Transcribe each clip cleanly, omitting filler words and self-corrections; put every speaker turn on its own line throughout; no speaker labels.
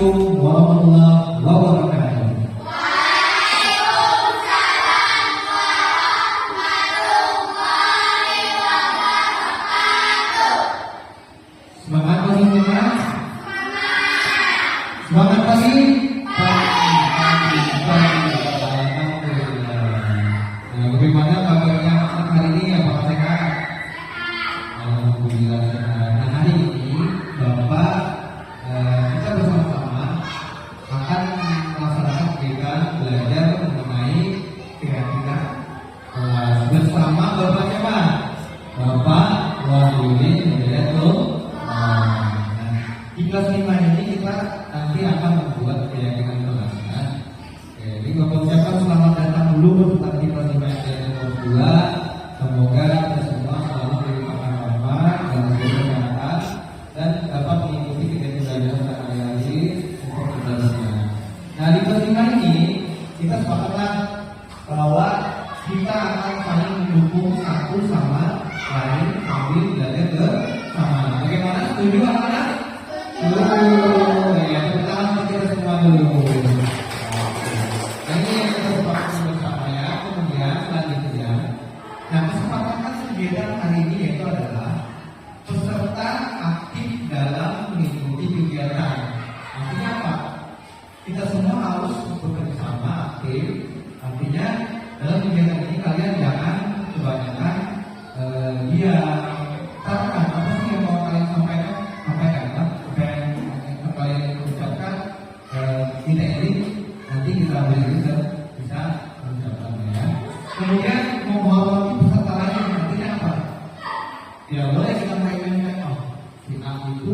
Assalamualaikum warahmatullahi wabarakatuh. Semangat pagi semua. Semangat pagi. Bagaimana kabarnya hari ini? Apakah sehat? Alhamdulillah sehat. Nah, hari ini Bapak kita bersama-sama akan melaksanakan kegiatan belajar mengenai keyakinan bersama Bapak siapa? Bapak Wahyudin Hidayatullah. Di kelas 5 ini kita nanti akan membuat keyakinan kelasnya. Jadi Bapak ucapkan selamat datang dulu di kelas 5 yang kedua. Semoga kita semua selalu dilimpahkan rahmat dan kesehatan dan dapat mengikuti kegiatan belajar sehari-hari untuk kelasnya. Nah, di kelas 5 ini kita sepakatlah bahwa kita akan saling mendukung satu sama lain sambil belajar bersama. Bagaimana? Setuju anak-anak? Ya, kita semua dulu. Nah, ini yang kita sepakati bersama ya. Kemudian selanjutnya, nah kesepakatan kegiatan hari ini yaitu adalah peserta aktif dalam mengikuti kegiatan. Artinya apa? Kita semua harus bekerja sama aktif. Artinya dalam kegiatan ini kalian jangan kebanyakan katakan apa sih yang mau kalian sampaikan apa yang kalian ucapkan tidak ini nanti kita bisa mengucapkannya ya. Kemudian menghormati peserta lain artinya apa? Tidak boleh kita main si A itu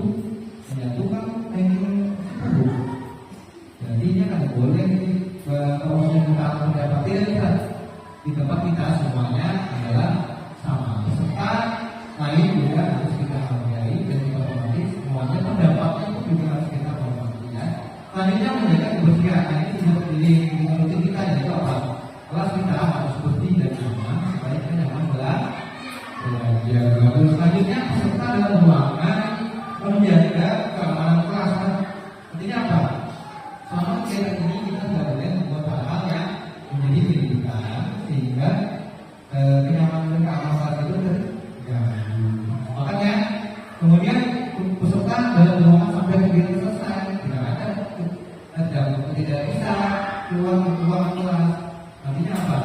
menyatukan dengan seluruh. Jadinya kan boleh kalau kita mendapat tidak di tempat kita semuanya adalah sama. Peserta lain juga harus kita hargai dan kita hormati. Semuanya pendapatnya itu juga harus kita hormati ya. Selanjutnya menjaga kebersihan. Nah, ini juga di rutin kita yaitu apa? Kelas kita harus bersih dan aman supaya kita nyaman belajar. Selanjutnya peserta dalam ruangan menjaga keamanan kelas. Artinya apa? Selama kegiatan ini kita tidak boleh membuat hal-hal yang menjadi pendidikan sehingga kenyamanan dan keamanan kelas itu terganggu. Makanya kemudian peserta dalam ruangan sampai kegiatan selesai tidak bisa keluar kelas. Artinya apa?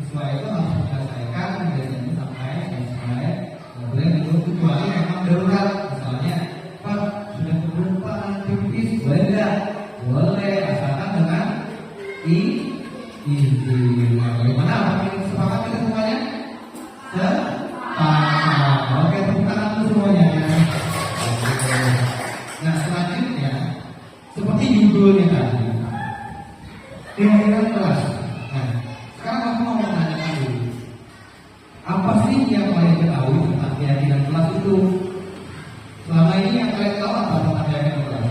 Siswa itu harus menyelesaikan kegiatan sampai selesai. Tidak boleh ditutup kecuali memang darurat. Misalnya, Pak sudah berupa aktivitas boleh tidak? Boleh, asalkan dengan izin. Bagaimana? Apakah sepakat kita semuanya? Sepakat. Oke, tepuk tangan dulu semuanya. Nah, selanjutnya seperti judulnya tadi, keyakinan kelas. Nah, sekarang aku mau menanyakan dulu, apa sih yang kalian ketahui tentang keyakinan kelas itu? Selama ini yang kalian tahu apa tentang keyakinan kelas?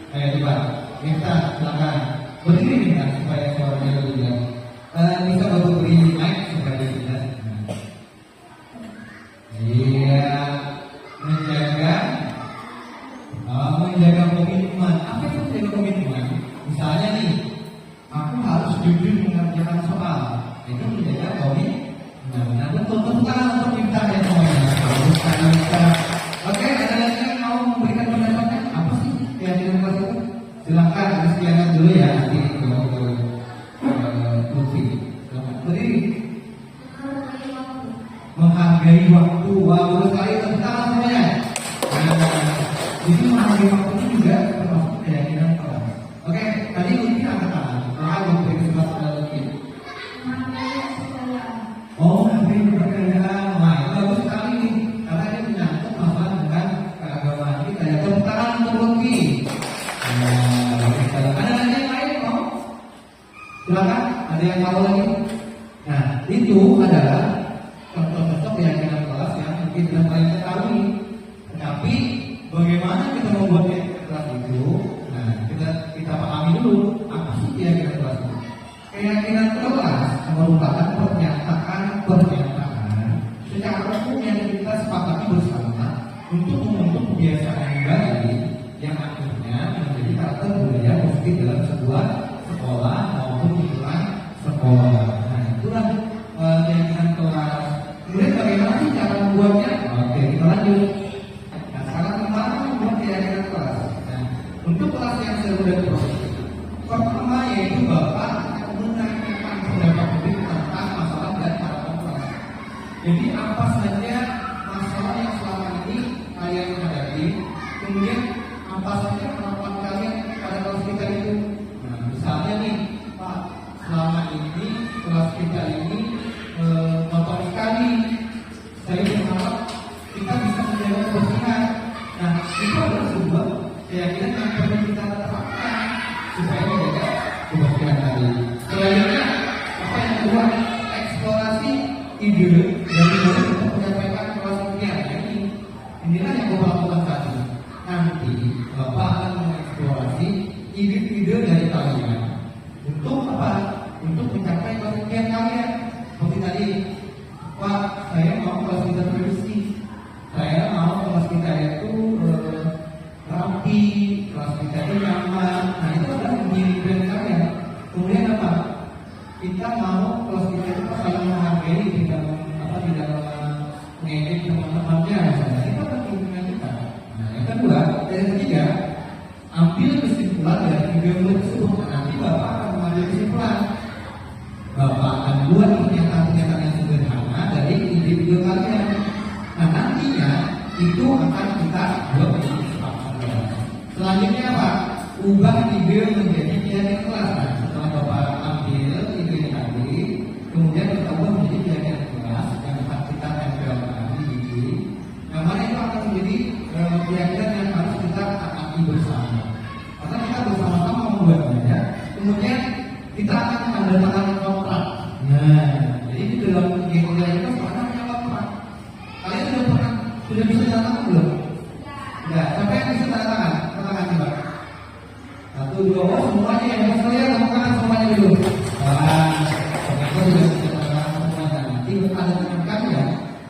Ayo coba, minta silakan berdiri minta supaya suaranya lebih jelas. Bisa bantu beri mic supaya lebih jelas. Iya, menjaga komitmen. Apa itu menjaga komitmen? Misalnya nih, aku harus jujur mengerjakan soal. Itu menjaga komitmen. Nah, betul untuk kita ya semuanya. Oke, ada lagi yang mau memberikan pendapatnya? Apa sih keyakinan kelas itu? Silakan, ada sekian dulu ya. Nanti kalau ke Lutfi. Selamat berdiri. Menghargai waktu. Wah, bagus sekali. Tepuk tangan semuanya. Jadi menghargai waktu itu juga termasuk keyakinan kelas. Oke, tadi Lutfi angkat tangan. Kalau beri kesempatan Lutfi. Oh, menghargai kepercayaan. Wah, itu bagus sekali nih. Karena ini menyangkut masalah dengan keagamaan kita. Ya, tepuk tangan untuk Lutfi. Ada lagi yang lain mau? Silakan. Ada yang tahu lagi? Nah, itu adalah contoh-contoh keyakinan kelas yang mungkin tidak kalian ketahui. Tetapi bagaimana kita membuat kelas itu? Nah, kita pahami dulu apa sih keyakinan kelas itu. Keyakinan kelas merupakan pernyataan secara umum yang kita sepakati bersama untuk membentuk kebiasaan yang baik yang akhirnya menjadi karakter budaya positif dalam sebuah sekolah maupun lingkungan sekolah. Nah, itulah keyakinan kelas. Kemudian bagaimana sih cara membuatnya? Oke, kita lanjut. Nah, sekarang kemana membuat keyakinan kelas? Nah, untuk kelas yang seru dan positif, pertama yaitu Bapak akan menanyakan pendapat publik tentang masalah dan harapan kelas. Jadi apa saja masalah yang selama ini kalian hadapi, kemudian apa saja harapan kalian pada kelas kita itu. Nah, misalnya nih Pak, selama ini kelas kita ini kotor sekali, saya berharap kita bisa menjaga kebersihan. Nah, itu adalah sebuah keyakinan yang perlu kita terapkan supaya menjaga kebersihan tadi. Selanjutnya, apa yang kedua, eksplorasi ide dari murid untuk menyampaikan kelas impian. Inilah yang Bapak lakukan tadi. Nanti Bapak akan mengeksplorasi ide-ide dari kalian untuk apa? Untuk mencapai kelas impian kalian. Seperti tadi, Pak, saya mau kelas kita bersih, saya mau kelas kita itu rapi, kelas kita itu nyaman. Nah, itu adalah impian kalian. Kemudian apa? Kita mau kelas kita itu saling menghargai, tidak mengejek teman-temannya. Itu adalah impian kita. Nah, yang kedua, dan yang ketiga, ambil kesimpulan dari ide tersebut. Nanti Bapak akan mengambil kesimpulan. Bapak akan buat pernyataan-pernyataan yang sederhana dari ide-ide kalian. Nah, nantinya itu akan kita buat menjadi kesepakatan. Selanjutnya apa? Ubah ide menjadi keyakinan kelas. Nah, setelah Bapak ambil ide tadi, kemudian kita ubah menjadi keyakinan kelas yang akan kita tempelkan di ide. Nah, mana itu akan menjadi keyakinan yang harus kita akui bersama. Karena kita bersama-sama membuatnya. Kemudian kita akan menandatangani kontrak. Nah, jadi di dalam keyakinan itu sebenarnya kontrak. Kalian sudah bisa tanda tangan belum? Ya, siapa yang bisa tanda tangan? Tanda tangan coba. 1, 2, oh semuanya yang bisa lihat tanda tangan semuanya dulu. Nah, kita sudah bisa tanda tangan semuanya. Nanti ada teman ya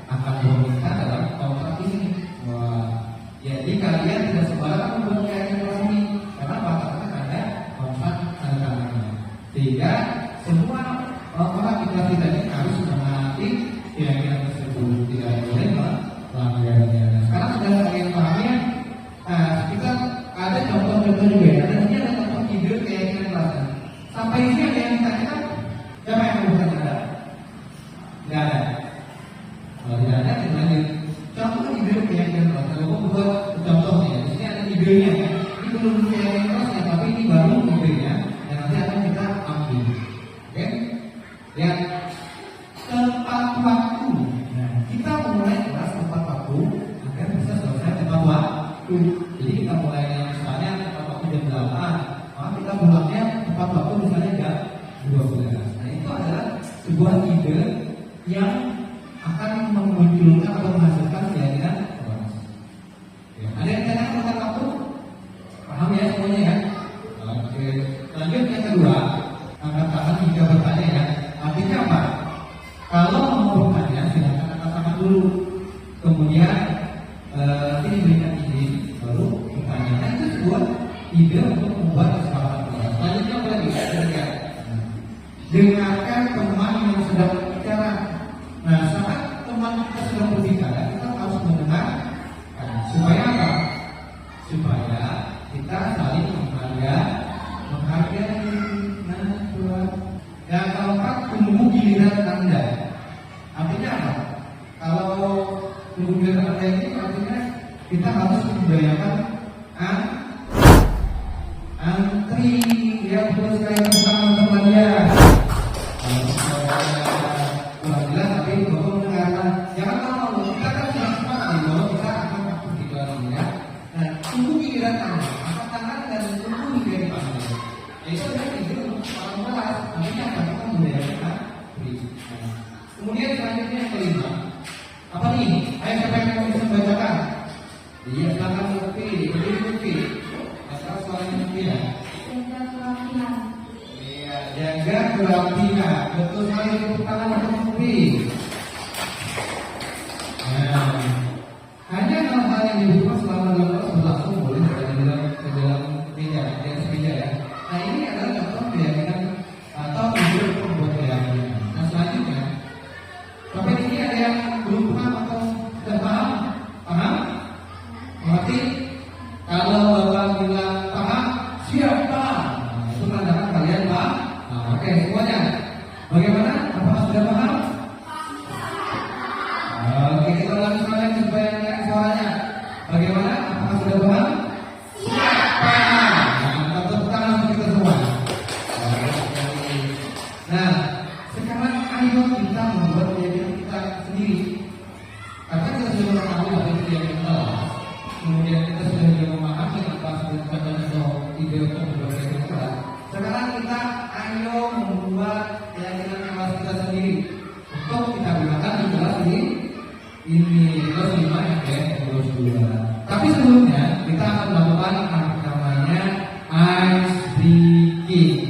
akan meminta dalam kontrak ini. Wah, jadi kalian tidak sembarangan membuat keyakinan ini. Karena karena ada kontrak tanda tangannya. Sehingga semua orang kita ini harus menghati keyakinan tersebut, tidak boleh melanggarnya. Sekarang sudah kalian pahami ya? Nah, kita ada contoh-contoh juga ya. Dan ini ada contoh ide keyakinan kelasnya. Sampai ini ada yang ditanyakan? Siapa yang mau bertanya? Tidak ada. Kalau tidak ada, kita lanjut. Contoh ide keyakinan kelas. Kalau mau buat contohnya, di sini ada idenya ya. Ini belum keyakinan kelasnya, tapi ini baru idenya. Dan nanti akan kita ambil. Oke? Ya. Tempat waktu. Nah, kita mulai kelas tempat waktu agar bisa selesai tepat waktu. Jadi kita mulai misalnya tempat waktu jam 8, maka kita mulainya tepat waktu misalnya jam 12. Nah, itu adalah sebuah ide yang akan memunculkan atau menghasilkan keyakinan kelas. Ya, ada yang tanya tentang waktu? Paham ya semuanya ya? Oke. Lanjut yang kedua, angkat tangan jika bertanya ya. Artinya apa? Kalau mau bertanya, silakan angkat tangan dulu. Kemudian ini berikan ide, baru bertanya. Nah, itu sebuah ide untuk membuat kesepakatan kelas. Selanjutnya apa lagi? Dengarkan teman yang sedang berbicara. Nah, saat teman kita sedang berbicara, kita harus mendengar. Supaya apa? Supaya kita saling menghargai. Yang keempat, tunggu giliran Anda. Artinya apa? Kalau tunggu giliran Anda ini artinya kita harus membayarkan antri yang betul sekali bersama teman-temannya. Kurang jelas tapi bapak mendengarkan. Jangan mau kita kan sudah sepakat bahwa kita akan masuk di kelas ini ya. Nah, tunggu giliran Anda. Angkat tangan dan tunggu giliran Anda. Itu adalah ide untuk orang kelas. Nantinya akan kita membayarkan antri. Kemudian selanjutnya yang kelima. Apa nih? Ayo siapa yang bisa membacakan? Iya, silakan Lutfi. Asal suaranya Lutfi ya.
Jaga kerapian.
Iya, jaga kerapian. Betul sekali, tepuk tangan untuk Lutfi. Nah, hanya hal-hal yang dibuka selama 2 tahun berlangsung boleh tidak dilakukan. mengerti? Kalau Bapak bilang paham, siapa? Nah, itu menandakan kalian paham. Nah, oke, semuanya. Bagaimana? Apakah sudah paham? Oke, kita ulangi semuanya supaya enak suaranya. Bagaimana? Apakah sudah paham? Paham. Nah, tepuk tangan untuk kita semua. Nah, sekarang ayo kita membuat keyakinan kita sendiri. Karena kita sudah mengetahui apa itu yang kita kemudian kita sudah juga memahami apa sebetulnya atau ide untuk berbagai keyakinan. Sekarang kita ayo membuat keyakinan kelas kita sendiri untuk kita gunakan di kelas ini kelas 5 ya kelas 2. Tapi sebelumnya kita akan melakukan namanya ice breaking.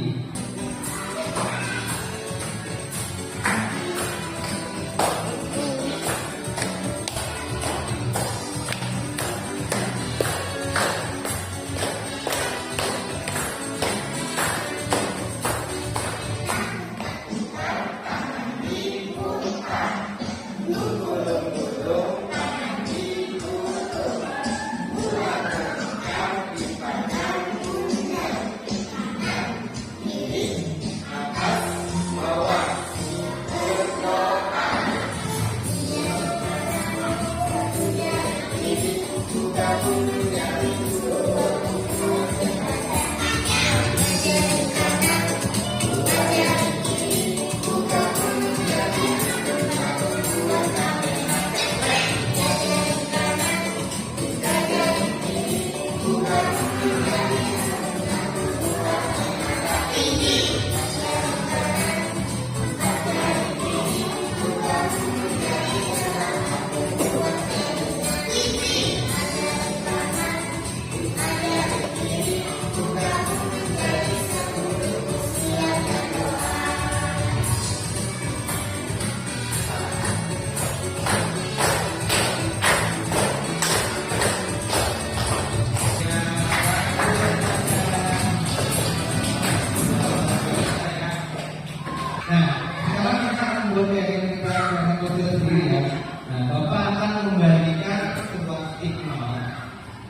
Nah, sekarang kita akan membuat keyakinan kita sendiri ya. Nah, Bapak akan membagikan sebuah stigma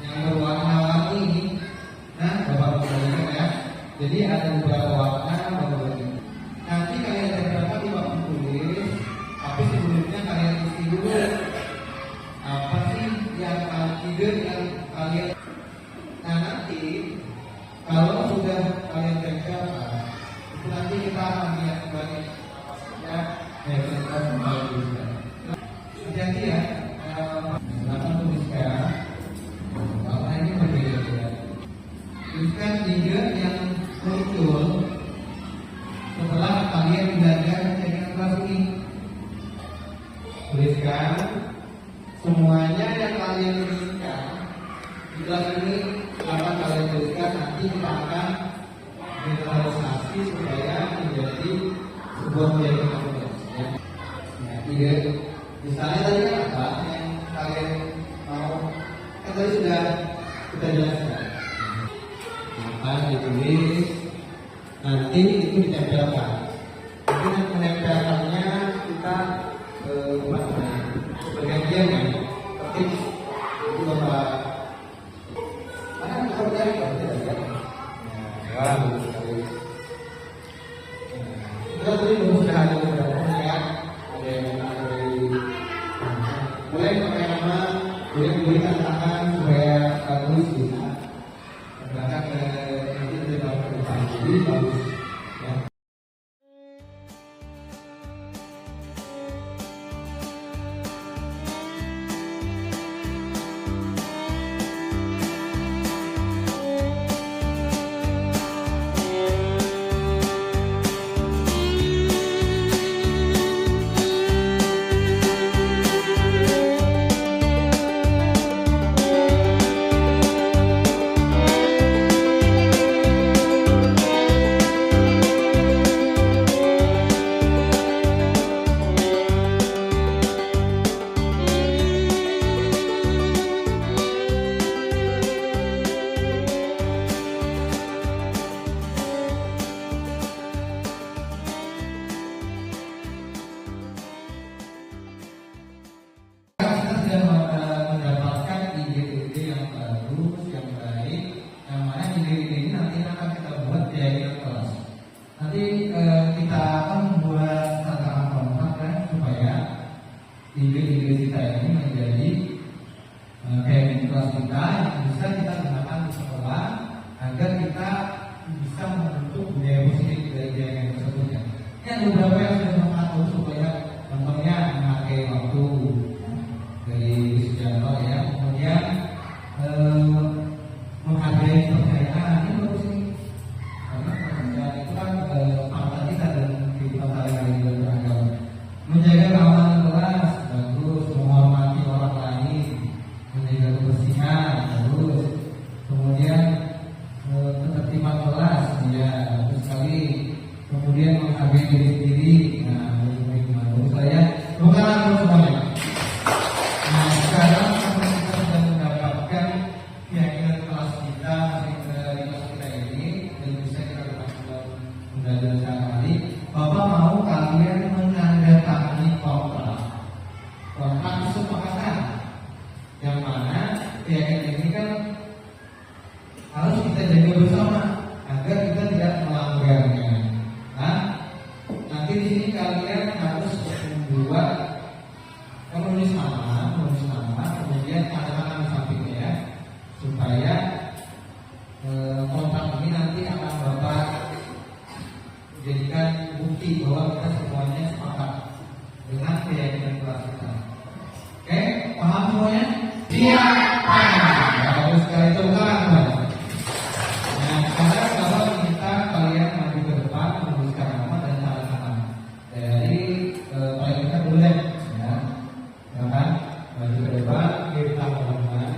yang berwarna-warni ini. Nah, Bapak membagikan ya. Jadi ada beberapa warna Bapak bagikan. Nanti kalian dapat di waktu tulis, tapi sebelumnya kalian isi dulu apa sih yang ide yang kalian. Nah, nanti kalau sudah kalian kerjakan itu nanti kita akan lihat kembali ya, kita kembali hati-hati ya, silakan tuliskan apa ini berbeda-beda. Tuliskan ide yang muncul setelah kalian belajar keyakinan kelas ini. Tuliskan semuanya yang kalian inginkan di kelas ini akan kalian tuliskan. Nanti kita akan generalisasi supaya menjadi sebuah keyakinan ya. Ya, ide misalnya tadi kan apa yang kalian mau, kan tadi sudah kita jelaskan apa ditulis, nanti itu ditempelkan. Nanti menempelkannya kita bergantian ya, ketik itu bapak mana bisa berjari kalau tidak ya. Kita tadi sudah ada beberapa ya, ada yang dari mulai pakai nama, boleh tantangan supaya bagus bisa berangkat ke nanti dari bawah ke depan, jadi bagus ya. kelas kita yang bisa kita gunakan di sekolah agar kita bisa membentuk budaya positif dari yang tersebut ya. Ini ada beberapa yang sudah mengatur supaya contohnya memakai waktu dari sejarah ya, kemudian menghargai kepercayaan ini bagus nih, karena kepercayaan itu kan fakta kita dan kehidupan sehari-hari beragama. Menjaga keamanan kelas bagus, menghormati orang lain, menjaga kebersihan bagus, kemudian ketertiban kelas ya bagus sekali, kemudian menghargai diri sendiri. Nah bagus saya bukan aku semuanya. Nah sekarang kita sudah mendapatkan keyakinan kelas kita di kelas kita ini dan bisa kita lakukan pembelajaran sehari-hari. Bapak mau kalian menandatangani kontrak kesepakatan yang mana keyakinan ini kan harus kita jaga bersama agar kita tidak melanggarnya. Nah, nanti di sini kalian harus membuat menulis nama, kemudian katakan di sampingnya ya, supaya kontrak ini nanti akan Bapak jadikan bukti bahwa kita semuanya sepakat dengan keyakinan kelas kita. Oke, paham semuanya? Iya. Bagus sekali, tepuk tangan. Nah, sekarang Bapak minta kalian maju ke depan menuliskan nama dan tanda tangan dari paling dekat dulu ya. Silakan maju ke depan, kita teman-teman.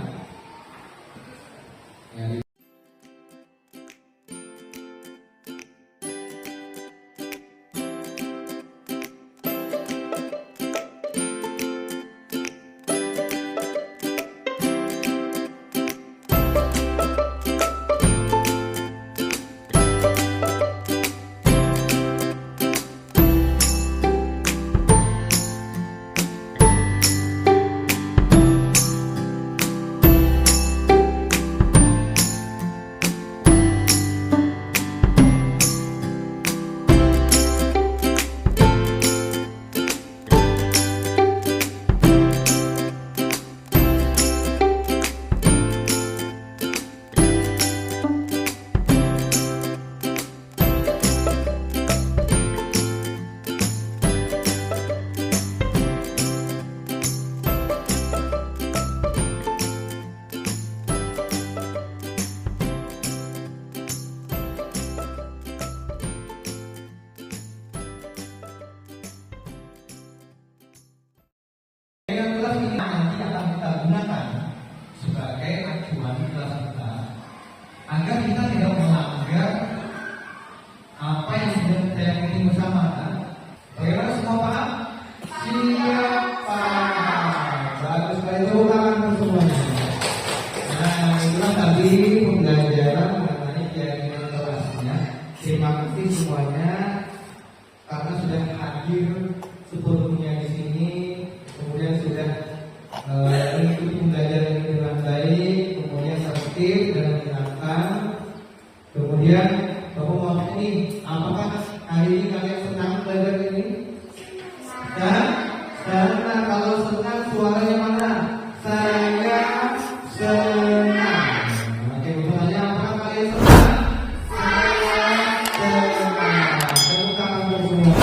Ya, kelas ini nanti akan kita gunakan sebagai acuan kelas kita agar kita tidak melanggar apa yang sudah kita yakini bersama. Bagaimana semua paham? Siap paham. Bagus sekali, tepuk tangan semuanya. Nah itulah tadi pembelajaran mengenai keyakinan kelasnya. Terima kasih semuanya karena sudah hadir sepenuhnya di sini. Kemudian sudah mengikuti pembelajaran ini dengan baik, kemudian tertib dan menyenangkan. Kemudian Bapak mau ini, apakah hari ini kalian senang belajar ini? Dan karena kalau senang suaranya mana? Saya senang. Oke, pertanyaannya apakah kalian senang? Saya senang. Tepuk tangan untuk semua.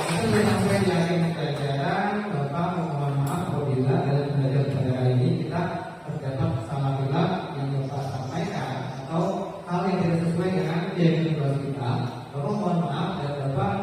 Kita sudah sampai di akhir pembelajaran. Bapak mohon maaf apabila dalam pembelajaran pada hari ini kita terdapat salah hilaf yang Bapak sampaikan atau hal yang tidak sesuai dengan keyakinan kita. Bapak mohon maaf dan Bapak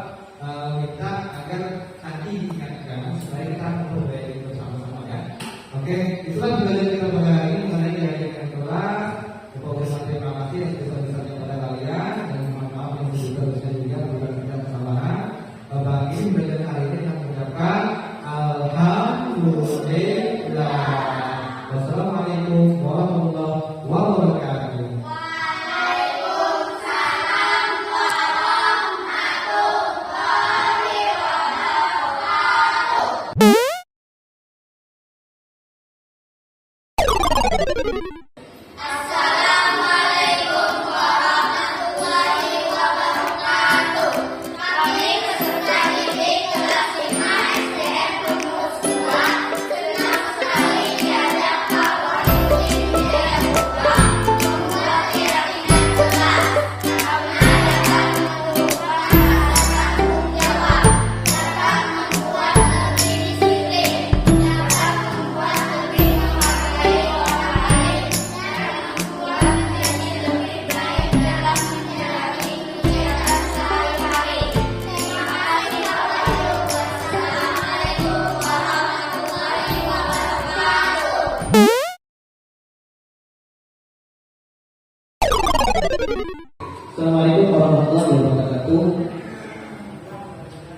Assalamualaikum warahmatullahi wabarakatuh.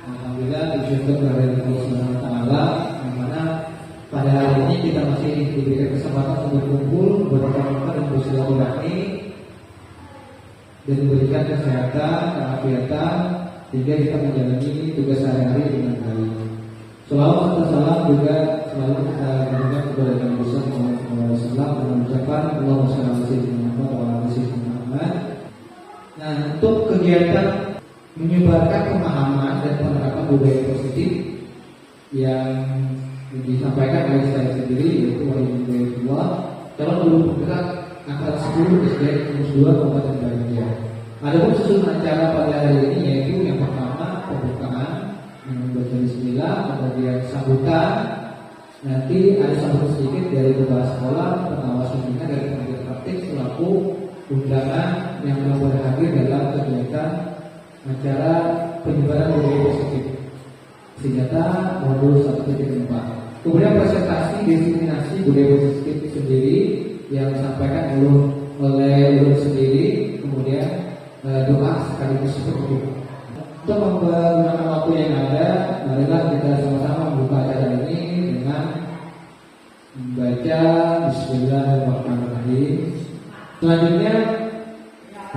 Alhamdulillah bersyukur kepada Allah Subhanahu wa taala yang mana pada hari ini kita masih diberikan kesempatan untuk berkumpul, bertatap dan bersilaturahmi dan diberikan kesehatan, keafiatan sehingga kita menjalani tugas sehari-hari dengan baik. Selawat serta salam juga selalu kita berikan kepada Nabi besar Muhammad SAW dengan mengucapkan Allahumma shalli ala sayyidina Muhammad wa ala ali sayyidina Muhammad. Nah, untuk kegiatan menyebarkan pemahaman dan penerapan budaya positif yang disampaikan oleh saya sendiri yaitu Wahyu Budaya 2 calon guru penggerak angkatan 10 SDN Kemus 2 Kabupaten Banjar. Adapun susunan acara pada hari ini yaitu yang pertama pembukaan membaca bismillah, kemudian sambutan, nanti ada sambutan sedikit dari kepala sekolah, pengawas pembinaan dari pengajar praktik selaku undangan yang telah hadir dalam kegiatan acara penyebaran budaya positif senjata modul 1.4. Kemudian presentasi diskriminasi budaya positif sendiri yang disampaikan oleh ulun sendiri, kemudian doa sekaligus penutup. Untuk menggunakan waktu yang ada, marilah kita sama-sama membuka acara ini dengan membaca Bismillahirrahmanirrahim. Selanjutnya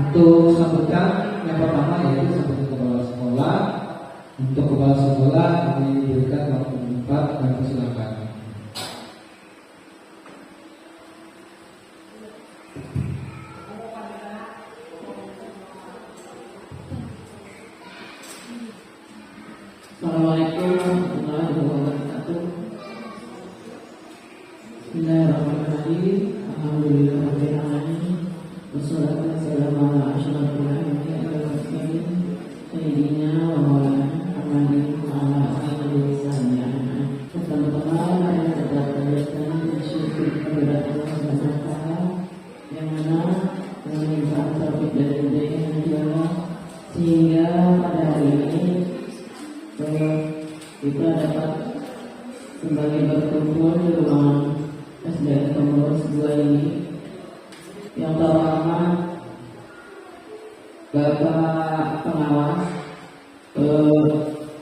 untuk sambutan yang pertama yaitu sambutan kepala sekolah. Untuk kepala sekolah kami berikan waktu 4 dan persilakan.
Assalamualaikum warahmatullahi wabarakatuh. Bismillahirrahmanirrahim. Alhamdulillahirabbil alamin. Wassalatu wassalamu ala asyrofil anbiya'i wal mursalin sayyidina wa maulana Muhammadin wa ala alihi wasallam. Pertama-tama yang dapat kalian bersyukur kepada Allah Subhanahu wa taala yang mana memberikan taufik dan hidayah yang Allah sehingga pada hari ini kita dapat kembali berkumpul di ruang SDN Kemus 2 ini. Yang pertama Bapak pengawas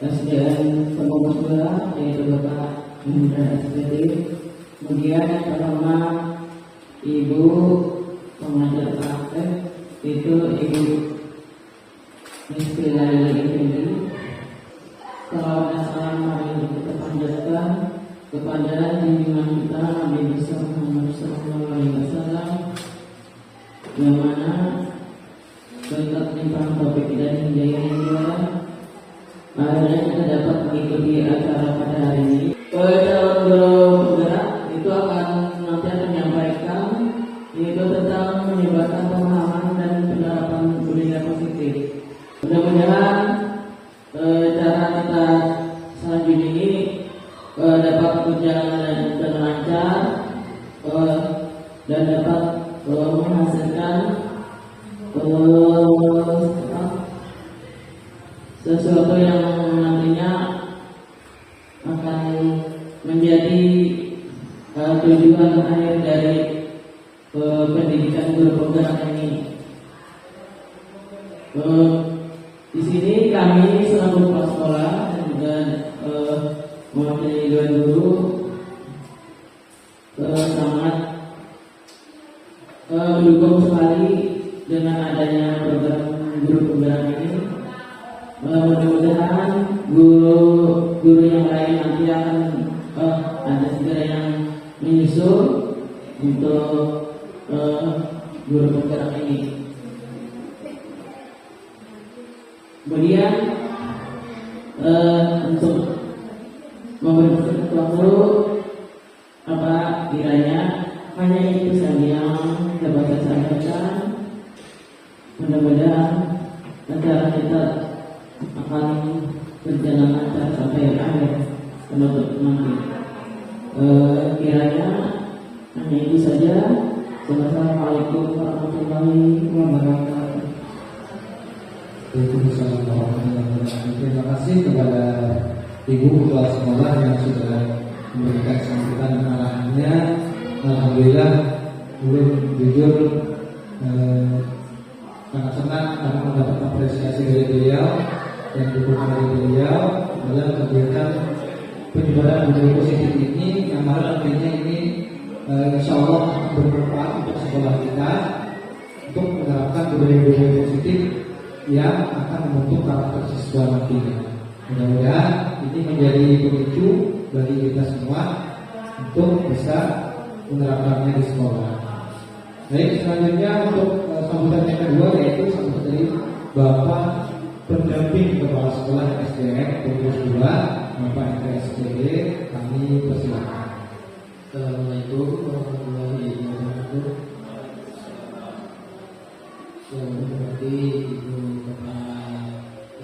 SDN Kemus 2 yaitu Bapak Hendra SPD. Kemudian yang pertama Ibu pengajar praktek itu Ibu Miski Laili ini. Salawat dan salam mari kita panjatkan kepada junjungan kita Nabi besar Muhammad SAW yang mana berkat limpahan taufik dan hidayah dia akhirnya kita dapat mengikuti acara pada hari ini. Calon guru penggerak itu akan nanti menyampaikan yaitu tentang menyebarkan pemahaman dan penerapan budaya positif. Mudah-mudahan cara kita selanjutnya ini dapat berjalan dengan lancar dan dapat menghasilkan sesuatu yang nantinya akan menjadi tujuan akhir dari pendidikan guru penggerak ini. Di sini kami selaku kepala sekolah dan juga mewakili dua guru sangat mendukung sekali dengan adanya program guru penggerak ini. Mudah-mudahan guru yang lain nanti akan ada segera yang menyusul untuk guru penggerak ini. Kemudian untuk memberikan waktu apa kiranya hanya itu saja yang dapat saya sampaikan. Mudah-mudahan acara kita akan berjalan lancar sampai akhir penutup nanti. Kiranya hanya itu saja. Wassalamualaikum warahmatullahi wabarakatuh.
Terima kasih kepada Ibu Kepala Sekolah yang sudah memberikan sambutan dan arahannya. Alhamdulillah, belum jujur sangat senang kami mendapat apresiasi dari beliau dan dukungan dari beliau dalam kegiatan penyebaran budaya positif ini yang mana nantinya ini insya Allah bermanfaat untuk sekolah kita untuk menerapkan budaya-budaya positif yang akan membentuk karakter siswa nantinya. Mudah-mudahan ini menjadi pemicu bagi kita semua untuk bisa menerapkannya di sekolah. Baik, selanjutnya untuk sambutan yang kedua yaitu sambutan dari Bapak pendamping kepala sekolah SDN pengurus 2 Bapak SPD, kami persilakan.
Assalamualaikum warahmatullahi wabarakatuh. Yang berarti Ibu Kepala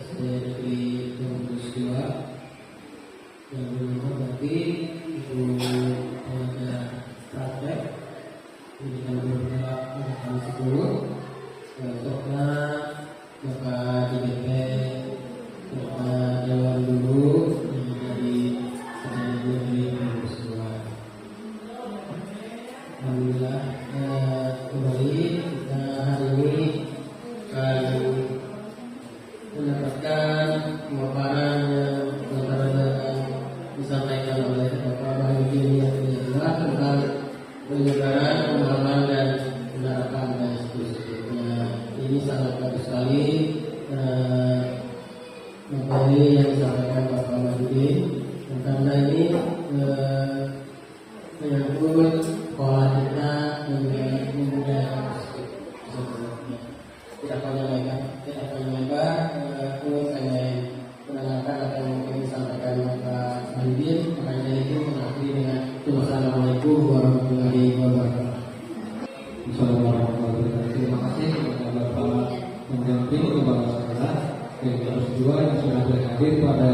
SD Negeri Pengurus 2, yang berarti Ibu Pengajar Praktek Pendidikan Berbeda Angkatan 10, serta Bapak DPP, Bapak Dewan Guru yang dari SD Negeri Pengurus 2. Alhamdulillah, kembali kita hari ini akan mendapatkan pemaparan yang disampaikan oleh Bapak Mahyudin yang jelas tentang penyebaran, pemahaman dan penerapan diskusi. Ini sangat bagus sekali materi yang disampaikan Bapak Mahyudin, karena ini menyangkut sekolah kita memudahkan tidak panjang lebar, terus saya mendengarkan apa yang mungkin disampaikan Bapak Mahyudin. Makanya itu mengakhiri dengan Wassalamualaikum warahmatullahi wabarakatuh.
Terima kasih kepada Bapak pendamping kepala sekolah pengurus 2 yang sudah berhadir pada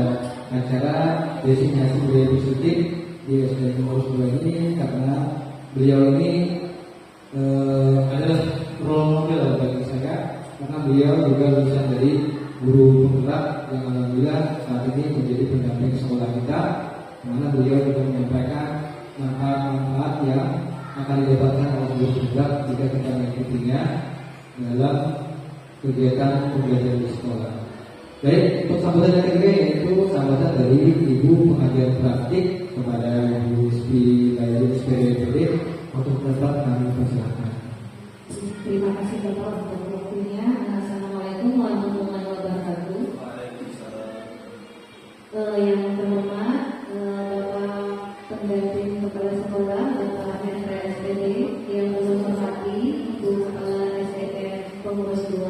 acara destinasi budaya positif di SD pengurus 2 ini, karena beliau ini adalah role model bagi saya, karena beliau juga lulusan dari guru penggerak yang alhamdulillah saat ini menjadi pendamping sekolah kita, mana beliau juga menyampaikan manfaat-manfaat yang akan didapatkan oleh guru penggerak jika kita mengikutinya dalam kegiatan pembelajaran di sekolah. Baik, untuk sambutan yang ketiga yaitu sambutan dari Ibu Pengajar Praktik kepada Ibu SPDPD untuk dapat kami persilakan.
Terima kasih Bapak untuk waktunya. Assalamualaikum warahmatullahi wabarakatuh. Yang terhormat Bapak pendamping kepala sekolah Bapak SPD, yang saya hormati Ibu Kepala SDN Pengurus 2,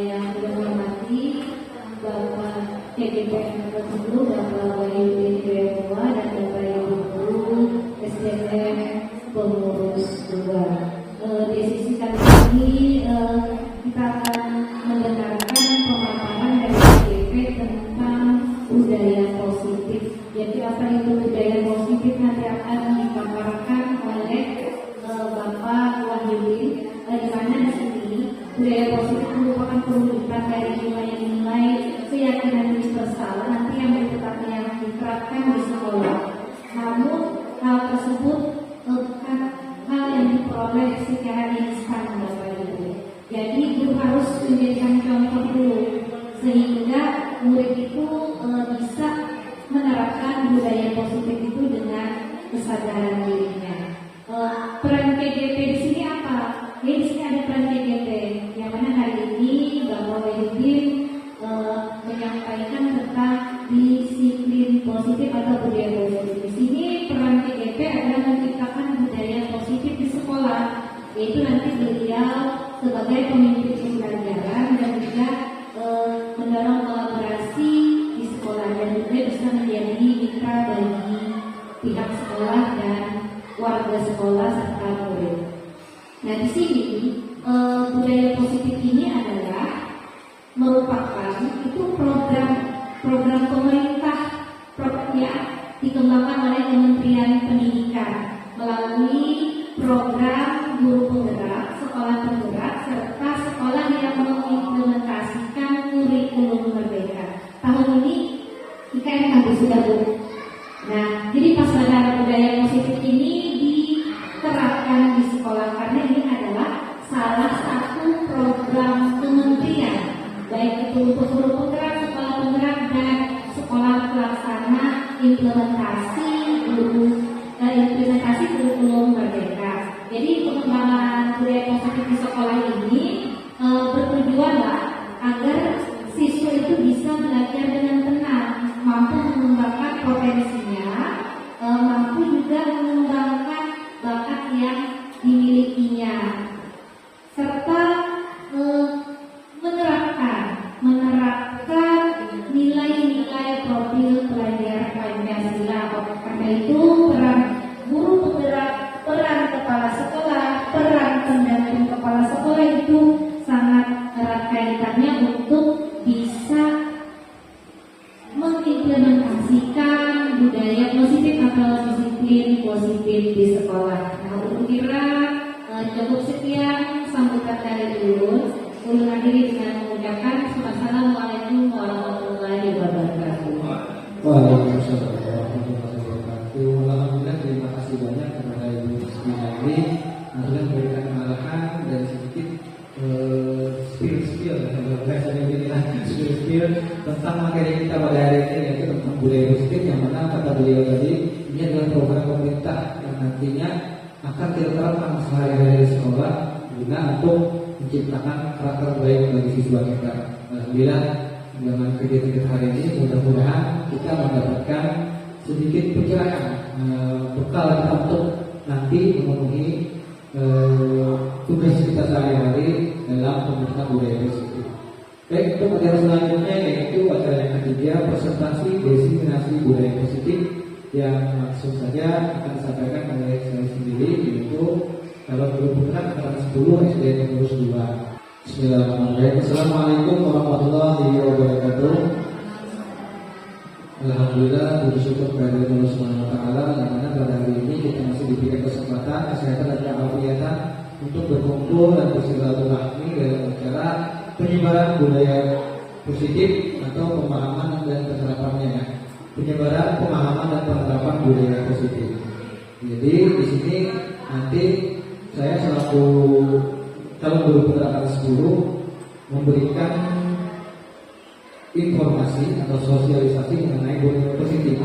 yang saya hormati Bapak TGP Angkatan 10, Bapak Wahyudin Dewa dan Bapak Ibu Guru SDN Pengurus 2. Di sisi kali ini kita akan mendengarkan pemaparan dari TGP tentang budaya positif. Jadi apa itu budaya positif nanti akan dipaparkan oleh Bapak Wahyudin, di mana di sini budaya positif merupakan perwujudan dari nilai-nilai keyakinan universal nanti yang diterapkan di sekolah. Namun hal tersebut bukan hal yang diperoleh secara instan, Bapak Ibu. Jadi guru harus menjadikan contoh dulu sehingga murid itu bisa menerapkan budaya positif itu dengan kesadaran dirinya. Peran TGP di sini apa? Jadi di sini ada peran TGP yang mana hari ini Bapak Wahyudin menyampaikan tentang disiplin positif atau budaya positif. Di sini peran TGP adalah menciptakan budaya positif di sekolah, yaitu nanti beliau sebagai pemimpin pembelajaran dan juga mendorong kolaborasi di sekolah dan juga bisa menjadi mitra bagi pihak sekolah dan warga sekolah serta murid. Nah di sini budaya positif ini adalah merupakan itu program pemerintah yang dikembangkan oleh Kementerian Pendidikan melalui program guru penggerak, sekolah penggerak, serta sekolah yang mengimplementasikan kurikulum merdeka. Tahun ini IKN habis sudah Bu. Nah, jadi pasaran budaya positif ini diterapkan di sekolah karena ini adalah salah satu program cukup sekian sambutan dari Ulun. Ulun akhiri dengan mengucapkan Assalamualaikum warahmatullahi wabarakatuh.
Waalaikumsalam warahmatullahi wabarakatuh. Alhamdulillah, terima kasih banyak kepada Ibu Ismaili yang sudah memberikan arahan dan sedikit skill tentang materi kita pada hari ini, yaitu tentang budaya positif, yang mana kata beliau tadi ini adalah program pemerintah yang nantinya akan kita terapkan sehari-hari di sekolah guna untuk menciptakan karakter baik bagi siswa kita. Alhamdulillah, dengan kegiatan hari ini mudah-mudahan kita mendapatkan sedikit pencerahan bekal kita untuk nanti memenuhi tugas kita sehari-hari dalam pembentukan budaya positif. Baik, untuk acara selanjutnya yaitu acara yang ketiga, presentasi diseminasi budaya positif, yang langsung saja akan disampaikan oleh saya sendiri, yaitu calon guru putra angkatan 10 SD pengurus 2. Bismillahirrahmanirrahim. Assalamualaikum warahmatullahi wabarakatuh. Alhamdulillah, bersyukur kepada Allah Subhanahu wa taala yang mana pada hari ini kita masih diberikan kesempatan, kesehatan dan keafiatan untuk berkumpul dan bersilaturahmi dalam acara penyebaran budaya positif atau pemahaman dan penerapannya. Penyebaran pemahaman dan penerapan budaya positif. Jadi di sini nanti saya selaku calon guru putra angkatan 10 memberikan informasi atau sosialisasi mengenai budaya positif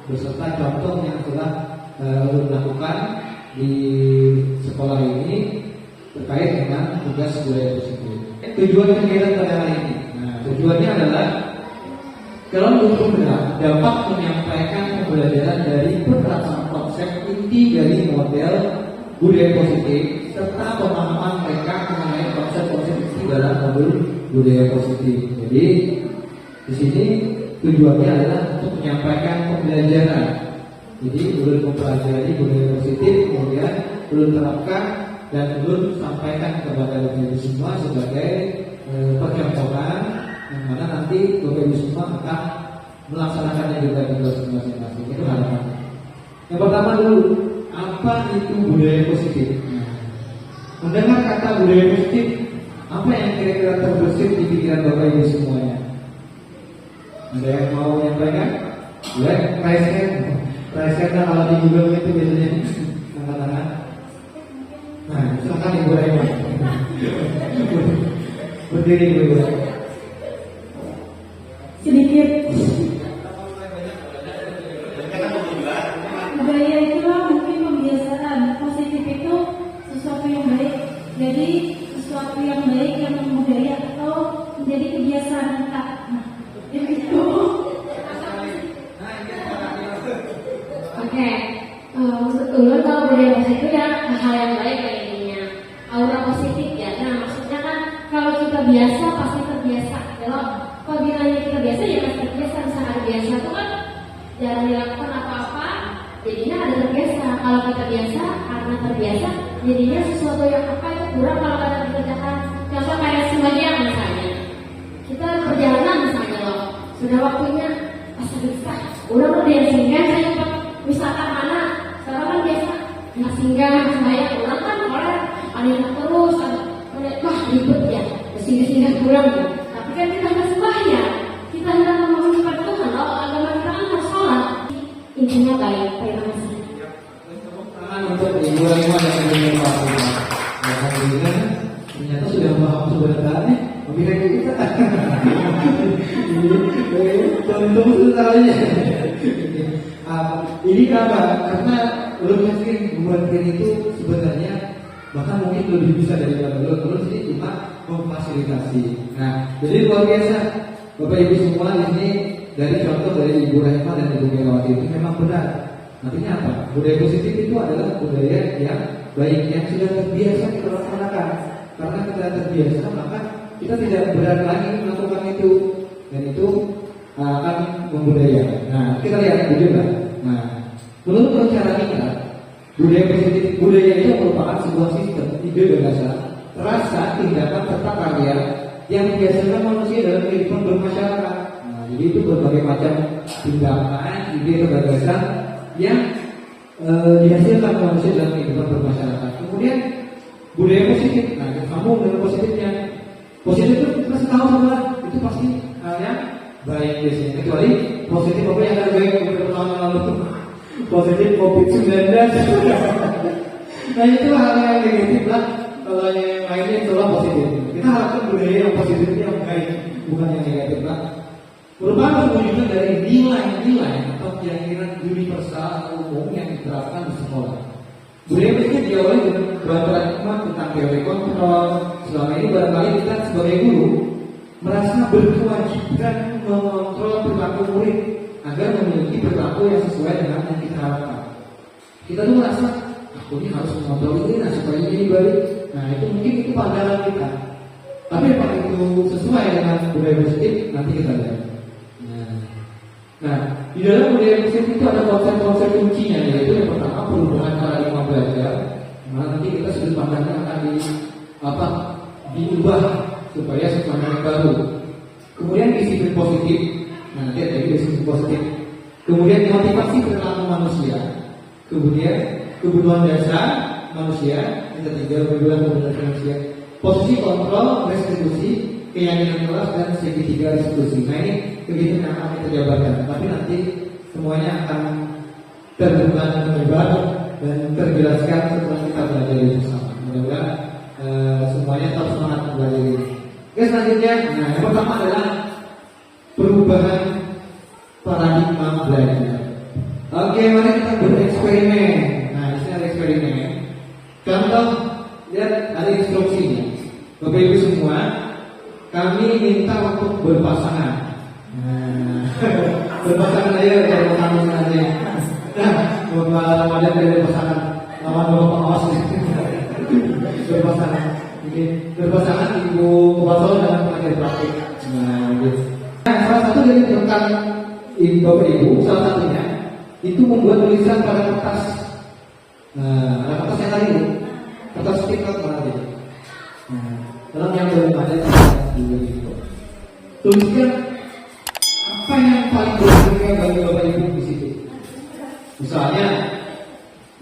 beserta contoh yang telah dilakukan di sekolah ini terkait dengan tugas budaya positif. Tujuan kegiatan pada hari ini, tujuannya adalah calon guru putra dapat menyampaikan pembelajaran dari penerapan konsep inti dari model budaya positif serta pemahaman mereka mengenai konsep-konsep inti dalam modul budaya positif. Jadi di sini tujuannya adalah untuk menyampaikan pembelajaran. Jadi ulun mempelajari budaya positif, kemudian ulun terapkan dan ulun sampaikan kepada Bapak Ibu semua sebagai percontohan, yang mana nanti Bapak Ibu semua akan melaksanakannya juga di kelas masing-masing. Itu harapannya. Yang pertama dulu, apa itu budaya positif? Mendengar kata budaya positif, apa yang kira-kira terbesit di pikiran Bapak Ibu semuanya? Ada yang mau menyampaikan? Boleh, price hand kalau di Google itu biasanya angkat-angkat. Nah, silakan Ibu Rema. Berdiri dulu.
Sedikit. Budaya itu mungkin pembiasaan. Positif itu sesuatu yang baik. Jadi sesuatu yang baik yang budaya atau menjadi kebiasaan kita. Itu.
Oke, maksud ulun kalau budaya positif ya hal yang baik ya intinya, aura positif ya. Nah maksudnya kan kalau kita biasa pasti terbiasa. Kalau apabila kita biasa ya pasti terbiasa. Misalnya ada biasa itu kan jarang dilakukan apa-apa, jadinya ada terbiasa. Kalau kita biasa karena terbiasa, jadinya sesuatu yang apa itu kurang kalau kita dikerjakan. Contoh kayak sebagian misalnya, kita perjalanan misalnya loh, sudah waktunya bisa, udah yang singgah saya cepat wisata mana, sekarang kan biasa nggak singgah, saya pulang kan oleh ada terus, wah ribet ya, singgah pulang ya. Tapi kan kita nggak sembahyang, kita hendak memohon Tuhan, kalau agama kita kan harus sholat, intinya baik, terima kasih.
Untuk Ibu Rema dan Ibu Fatimah. Alhamdulillah, ternyata sudah paham sebenarnya pemikiran kita. Tentu sebenarnya. Ini kenapa? Karena ulun sendiri membuat itu sebenarnya bahkan mungkin lebih bisa daripada ulun sih cuma memfasilitasi. Nah, jadi luar biasa Bapak Ibu semua di sini dari contoh dari Ibu Rema dan Ibu Megawati itu memang benar. Artinya apa? Budaya positif itu adalah budaya yang baik yang sudah terbiasa kita laksanakan. Karena kita terbiasa maka kita tidak berat lagi melakukan itu, dan itu akan membudaya. Nah, kita lihat juga. Nah, menurut cara kita, budaya positif, budaya itu merupakan sebuah sistem ide gagasan, rasa, tindakan serta karya yang dibiasakan manusia dalam kehidupan bermasyarakat. Nah, jadi itu berbagai macam tindakan, ide atau gagasan yang dihasilkan manusia dalam kehidupan bermasyarakat. Kemudian budaya positif. Nah, sambung dengan positifnya. Positif itu kita tahu semua itu pasti hal yang baik biasanya. Kecuali positif apa yang ada baik beberapa tahun yang lalu tuh positif COVID-19. Nah itu hal yang negatif lah. Kalau yang lainnya itulah positif. Kita harapkan budaya yang positif itu yang baik, bukan yang negatif lah. Merupakan perwujudan dari nilai-nilai atau keyakinan universal atau umum yang diterapkan di sekolah. Budaya positif diawali dengan beberapa hikmah tentang teori kontrol. Selama ini barangkali kita sebagai guru merasa berkewajiban mengontrol perilaku murid agar memiliki perilaku yang sesuai dengan yang kita harapkan. Kita tuh merasa aku ini harus mengontrol ini, nah supaya ini baik. Nah itu mungkin itu pandangan kita. Tapi apakah itu sesuai dengan budaya positif? Nanti kita lihat. Nah, di dalam budaya positif itu ada konsep-konsep kuncinya, yaitu yang pertama perubahan paradigma belajar. Nah, nanti kita sudut pandangnya akan diubah supaya sesuatu yang baru. Kemudian disiplin positif. Nah, nanti ada disiplin positif. Kemudian motivasi perilaku manusia. Kemudian kebutuhan dasar manusia. Yang ketiga kebutuhan manusia. Posisi kontrol, restitusi, keyakinan kelas dan segitiga restitusi. Nah ini kegiatan yang akan kita jabarkan. Tapi nanti semuanya akan terbuka dengan lebar dan terjelaskan setelah kita belajar bersama. Mudah-mudahan semuanya tetap semangat belajar ini. Oke, selanjutnya, nah yang pertama adalah perubahan paradigma belajar. Oke, mari kita bereksperimen. Nah, di sini ada eksperimen. Contoh, lihat ada instruksinya. Bapak Ibu semua, kami minta untuk berpasangan. Nah, berpasangan aja dari pasangan aja. Nah, Bapak Ramadan dari pasangan, lawan Bapak Awas. Berpasangan, oke. Berpasangan Ibu Bapak dalam pengajar praktik. Nah, gitu. Nah, salah satu dari rekan Bapak Ibu, salah satunya itu membuat tulisan pada kertas. Nah, ada kertas yang tadi, kertas stiker mana dia? Nah, dalam yang belum ada tuliskan apa yang paling berharga bagi Bapak Ibu di situ. Misalnya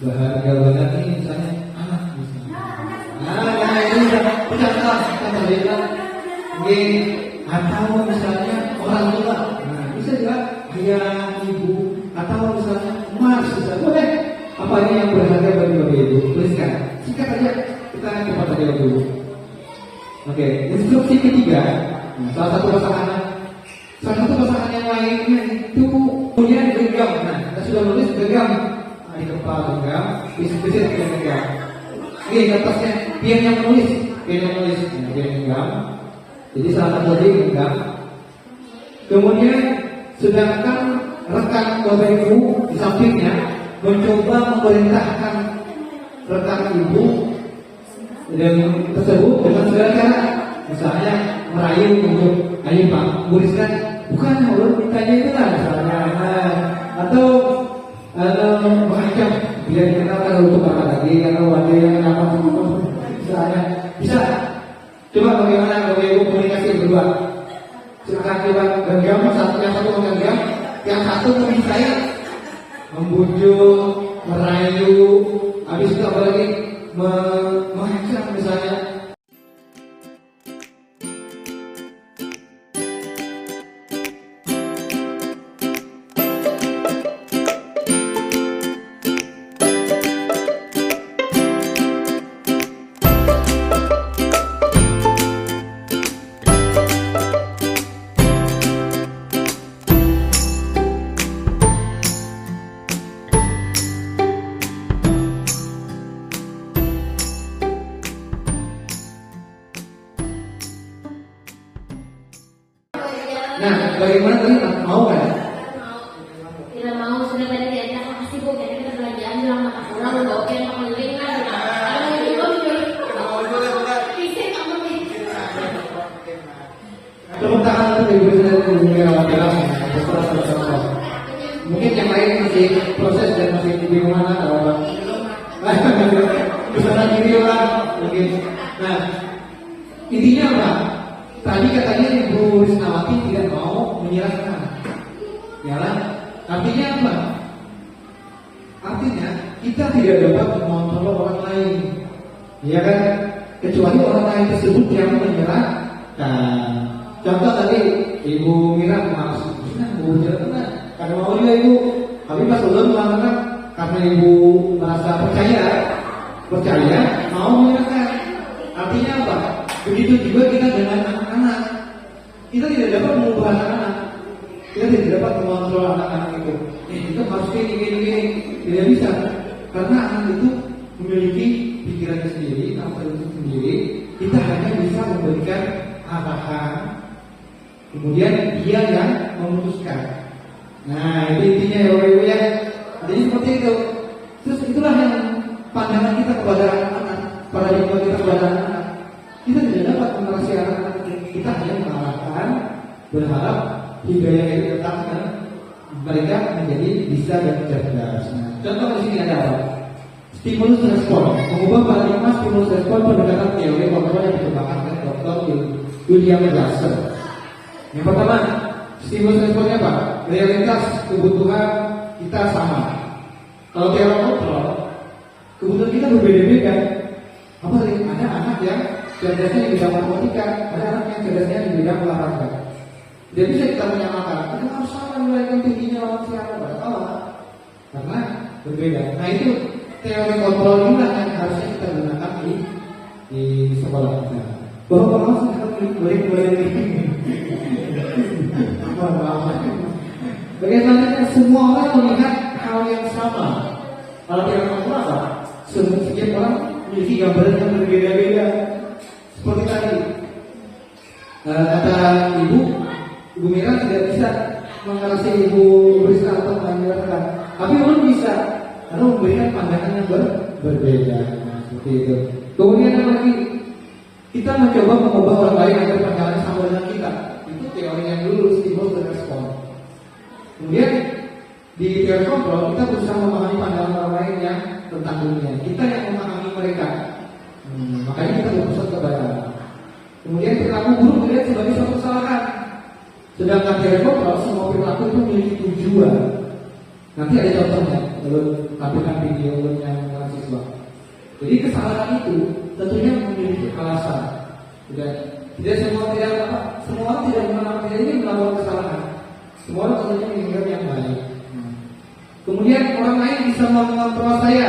berharga banget ini misalnya anak misalnya. Nah ini udah kelas kita terlihat. Atau misalnya orang tua. Nah bisa juga ayah, ibu, atau misalnya emas bisa boleh. Apa ini yang berharga bagi Bapak Ibu? Tuliskan. Singkat aja kita cepat aja dulu. Oke, instruksi ketiga, salah satu pasangan yang lainnya itu kemudian genggam. Nah, kita sudah menulis genggam di kepala genggam, bisik-bisik genggam. Oke, kertasnya biar yang menulis, nah, biar genggam. Jadi salah satu tadi genggam. Kemudian sedangkan rekan Bapak Ibu di sampingnya mencoba memerintahkan rekan Ibu dan tersebut dengan segala cara, misalnya merayu untuk ayo Pak, tuliskan bukan urut mintanya itu lah misalnya, atau mengancam biar dikenalkan untuk apa lagi atau ada yang apa misalnya bisa. Coba bagaimana Bapak Ibu komunikasi berdua? Silakan coba genggam yang satu menggenggam, yang satu meminta saya membujuk, merayu, habis itu apa lagi? Mengancam misalnya. Nah, bagaimana tadi mau kan?
Tidak mau, sudah tadi diajak makasih Bu, jadi kita belanjaan bilang mata pulang udah oke, nggak keliling kan? Kalau ini bisa nggak mungkin?
Tepuk tangan untuk Ibu sudah menjelaskan jelas. Mungkin yang lain masih proses dan masih bingung mana bisa diri lah mungkin. Nah, intinya apa? Tadi katanya Ibu Risnawati tidak mau menyerahkan, ya lah. Artinya apa? Artinya kita tidak dapat mengontrol orang lain. Iya kan? Kecuali orang lain tersebut yang menyerahkan. Contoh tadi Ibu Mira maksudnya Bu Jerman, karena mau juga Ibu, tapi pas belum mengatakan karena Ibu merasa percaya mau menyerahkan. Artinya apa? Begitu juga kita dengan anak-anak. Kita tidak dapat mengubah anak-anak. Kita tidak dapat mengontrol anak-anak itu. Kita harus gini. Tidak bisa. Karena anak itu memiliki pikirannya sendiri, nafsu sendiri. Kita hanya bisa memberikan arahan. Kemudian dia yang memutuskan. Nah, itu intinya ya Bapak Ibu ya. Jadi seperti itu. Terus itulah yang pandangan kita kepada anak-anak, paradigma kita kepada anak-anak. Kita tidak dapat mengatasi anak-anak, kita hanya mengarahkan, berharap hidayah yang datang dan mereka menjadi bisa dan cerdas. Nah, contoh di sini ada apa? Stimulus respon, mengubah paradigma stimulus respon pendekatan teori kontrol yang dikembangkan oleh Dr. William Glasser. Yang pertama, stimulus responnya apa? Realitas kebutuhan kita sama. Kalau teori kontrol, kebutuhan kita berbeda-beda. Apa tadi? Ada anak yang cerdasnya di bidang matematika, ada anak yang cerdasnya di bidang olahraga. Tidak bisa kita menyamakan. Kita harus sama nilai tingginya orang siapa pada kalah, karena berbeda. Nah itu teori kontrol inilah yang harusnya kita gunakan di sekolah kita. Bahwa boleh ini. Bagaimana semua orang melihat hal yang sama. Kalau teori kontrol apa? Setiap orang memiliki gambaran yang berbeda-beda. Seperti tadi kata Ibu Mira tidak bisa mengatasi Ibu Rizka atau menjelaskan, tapi orang bisa karena memberikan pandangan yang berbeda. Nah, seperti itu. Kemudian apa lagi? Kita mencoba mengubah orang lain agar pandangannya sama dengan kita. Itu teori yang dulu, stimulus dan respon. Kemudian di teori kontrol kita berusaha memahami pandangan orang lain yang tentang dunia. Kita yang memahami mereka. Makanya kita berpusat kepada. Kemudian perilaku buruk dilihat sebagai suatu kesalahan. Sedangkan teori kontrol semua perilaku itu memiliki tujuan. Nanti ada contohnya kalau tampilkan videonya mahasiswa. Jadi kesalahan itu tentunya memiliki alasan. Tidak semua orang tidak ingin melakukan kesalahan. Semua orang tentunya menginginkan yang baik. Kemudian orang lain bisa mengontrol saya,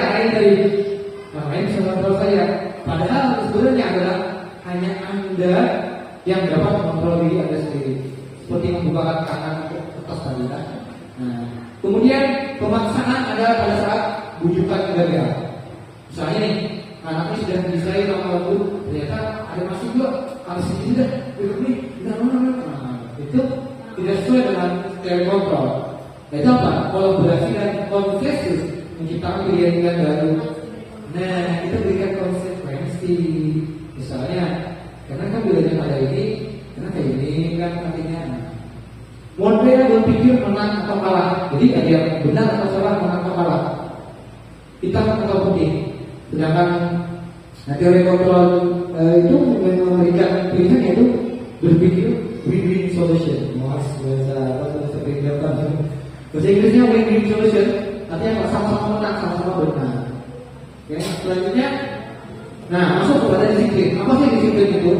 orang lain bisa mengontrol saya. Padahal sebenarnya adalah hanya Anda yang dapat mengontrol diri Anda sendiri. Seperti membukakan tangan ke atas tadi. Nah, kemudian pemaksaan ada pada saat bujukan gagal. Misalnya nih, anaknya sudah desain lagu, ternyata ada masuk juga, harus ini sudah, itu tidak sesuai dengan teori kontrol. Itu apa? Kolaborasi dan konsensus menciptakan pilihan baru. Nah, itu berikan konsekuensi. Misalnya, karena kan pilihan ada ini, karena kayak ini kan artinya. Model berpikir menang atau kalah. Jadi ada yang benar atau salah, menang atau kalah. Hitam atau putih. Sedangkan teori kontrol itu memberikan pilihan yaitu berpikir win-win solution. Bahasa Inggrisnya win-win solution. Artinya sama-sama menang, sama-sama benar. Oke, selanjutnya, nah masuk kepada disiplin. Apa sih disiplin itu?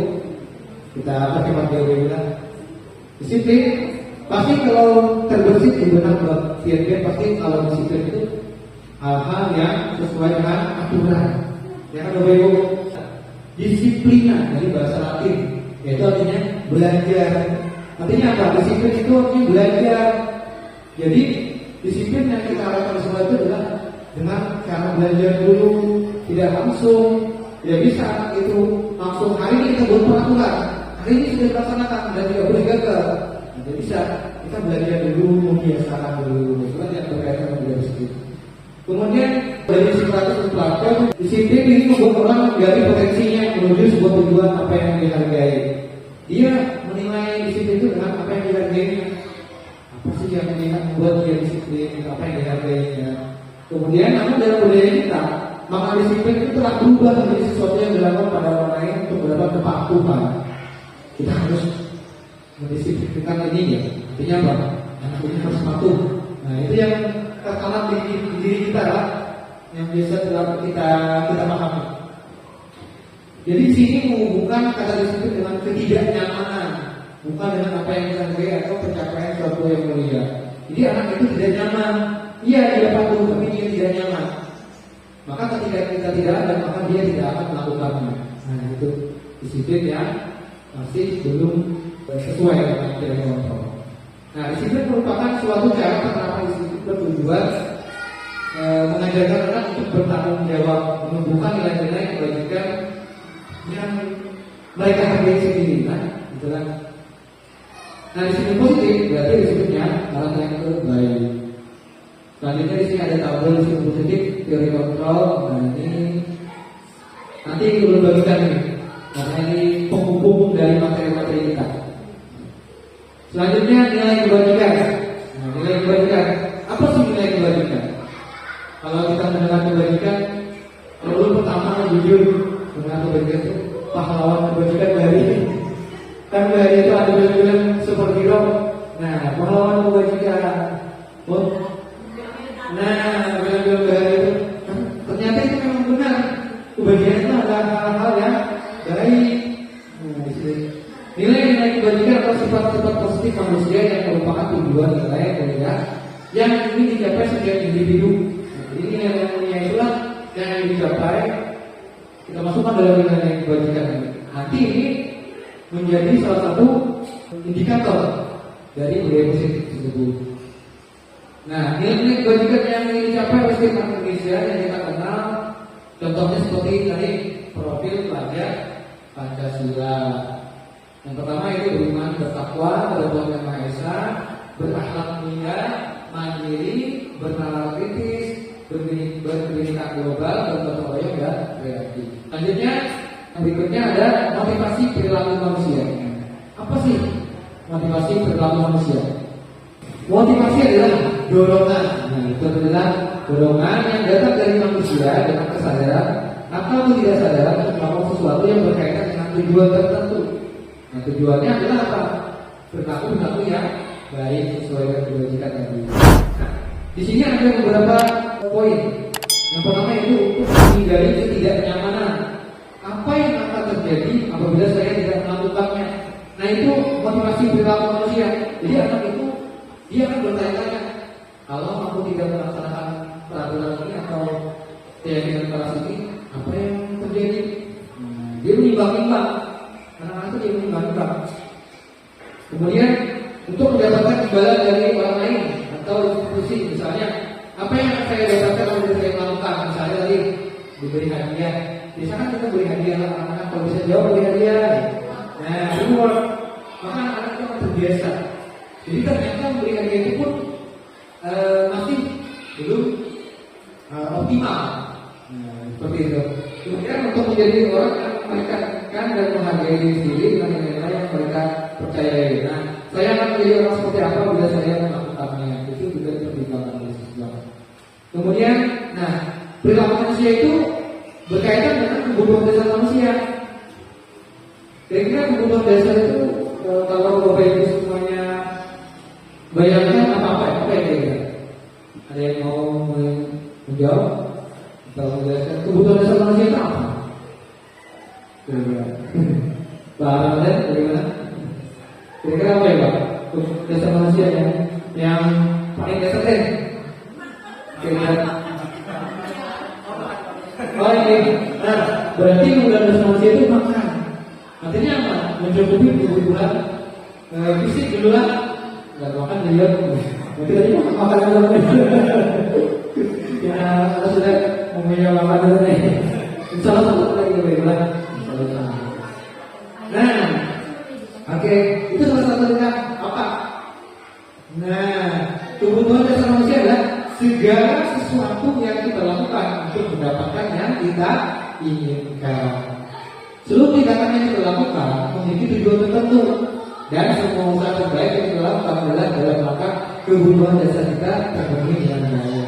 Kita percepat teori kita. Disiplin pasti kalau terbersih di benak dia pasti kalau disiplin itu hal-hal yang sesuai dengan aturan. Ya kan Bapak Ibu? Disiplina dari bahasa Latin, yaitu artinya belajar. Artinya apa? Disiplin itu artinya belajar. Jadi disiplin yang kita harapkan semua itu adalah dengan cara belajar dulu, tidak langsung. Tidak bisa itu langsung hari ini kita buat peraturan, hari ini sudah dilaksanakan dan tidak boleh gagal. Tidak bisa, kita belajar dulu, membiasakan dulu. Itu yang berkaitan dengan disiplin. Kemudian dari sifat pelaku, disiplin ini membuat orang menggali potensinya menuju sebuah tujuan apa yang dihargai. Dia menilai disiplin itu dengan apa yang dihargainya. Apa sih yang membuat dia disiplin, apa yang dihargainya. Kemudian namun dalam budaya kita, maka disiplin itu telah berubah menjadi sesuatu yang dilakukan pada orang lain untuk mendapat kepatuhan. Kita harus mendisiplinkan ini ya. Artinya apa? Anak ini harus patuh. Nah itu yang tertanam di diri kita lah, yang biasa kita pahami. Jadi di sini menghubungkan kata disiplin dengan ketidaknyamanan, bukan dengan apa yang kita beri atau pencapaian suatu yang mulia. Jadi anak itu tidak nyaman, iya dia patuh tapi dia tidak nyaman. Maka ketika kita tidak ada, maka dia tidak akan melakukannya. Nah itu disiplin yang masih belum sesuai dengan yang kita kontrol. Nah disiplin merupakan suatu cara penerapan disiplin bertujuan mengajarkan anak untuk bertanggung jawab, menumbuhkan nilai-nilai kebajikan yang mereka hargai sendiri, nah, gitu kan. Nah disiplin positif berarti disiplinnya hal yang terbaik. Selanjutnya di sini ada tabel disiplin positif, teori kontrol. Nah ini nanti belum bagikan ini, karena ini penghubung dari materi-materi kita. Selanjutnya nilai kebajikan. Nah, nilai kebajikan, apa sih nilai kebajikan? Kalau kita mendengar kebajikan, kalau pertama jujur mendengar kebajikan itu pahlawan kebajikan dari kan dari itu ada film superhero. Nah, pahlawan kebajikan. Oh, nah, film-film dari itu ternyata itu memang benar. Kebajikan itu adalah hal-hal yang baik. Nah, di sini nilai-nilai kebajikan atau sifat-sifat positif manusia yang merupakan tujuan nilai mulia yang ingin dicapai setiap individu. Jadi nilai mulia itulah yang dicapai, kita masukkan dalam nilai kebajikan ini. Nanti ini menjadi salah satu indikator dari budaya positif tersebut. Nah, nilai kebajikan yang ingin dicapai oleh setiap Indonesia yang kita kenal, contohnya seperti tadi profil pelajar Pancasila. Yang pertama itu beriman, bertakwa kepada Tuhan Yang Maha Esa, berakhlak mulia, mandiri, bernalar kritis, berpendidikan global, bergotong royong dan kreatif. Selanjutnya berikutnya ada motivasi perilaku manusia. Apa sih motivasi perilaku manusia? Motivasi adalah dorongan. Nah, itu adalah dorongan yang datang dari manusia dengan kesadaran atau ketidaksadaran untuk melakukan sesuatu yang berkaitan dengan tujuan tertentu. Nah, tujuannya adalah apa? Perilaku yang baik sesuai dengan kebajikan tadi. Nah, di sini ada beberapa poin. Yang pertama itu untuk menghindari ketidaknyamanan. Apa yang akan terjadi apabila saya tidak melakukannya? Nah, itu motivasi perilaku manusia. Jadi anak itu dia akan bertanya-tanya, kalau aku tidak melaksanakan peraturan ini atau keyakinan keras ini, apa yang terjadi? Dia menimbang-nimbang. Anak-anak itu dia menimbang-nimbang. Kemudian untuk mendapatkan imbalan dari orang lain atau institusi, misalnya apa yang saya dapatkan kalau saya melakukan, misalnya tadi diberi hadiah. Biasanya kan kita beri hadiah anak-anak, kalau bisa jawab beri hadiah. Nah, reward, maka anak-anak itu akan terbiasa. Jadi ternyata memberi hadiah itu pun masih belum optimal. Nah, seperti itu. Kemudian untuk menjadi orang yang meningkatkan dan menghargai diri sendiri dengan nilai yang mereka percayai. Nah, saya akan menjadi orang seperti apa bila saya melakukannya. Itu juga dipertimbangkan oleh Islam. Kemudian, nah, perilaku manusia itu berkaitan dengan kebutuhan dasar manusia. Kira-kira kebutuhan dasar itu kalau Bapak Ibu semuanya bayangkan apa ya kira-kira? Ada yang mau menjawab atau menjelaskan kebutuhan dasar manusia itu apa? Kira-kira Pak Ramadan bagaimana? Kira-kira apa ya Pak? Kebutuhan dasar manusia yang paling dasar deh. Kira-kira oh ini, nah berarti kebutuhan dasar manusia itu makan. Artinya apa? Mencukupi kebutuhan fisik dulu lah. Nggak makan dia. Nanti tadi makan dulu. Ya kalau sudah mempunyai makan dulu nih. Insya Allah satu lagi bagaimana? Nah, oke, itu salah satunya apa? Nah, kebutuhan dasar manusia adalah segala sesuatu yang kita lakukan untuk mendapatkan yang kita inginkan. Seluruh tindakan yang kita lakukan memiliki tujuan tertentu, dan semua usaha terbaik yang kita lakukan adalah dalam rangka kebutuhan dasar kita terpenuhi dengan baik.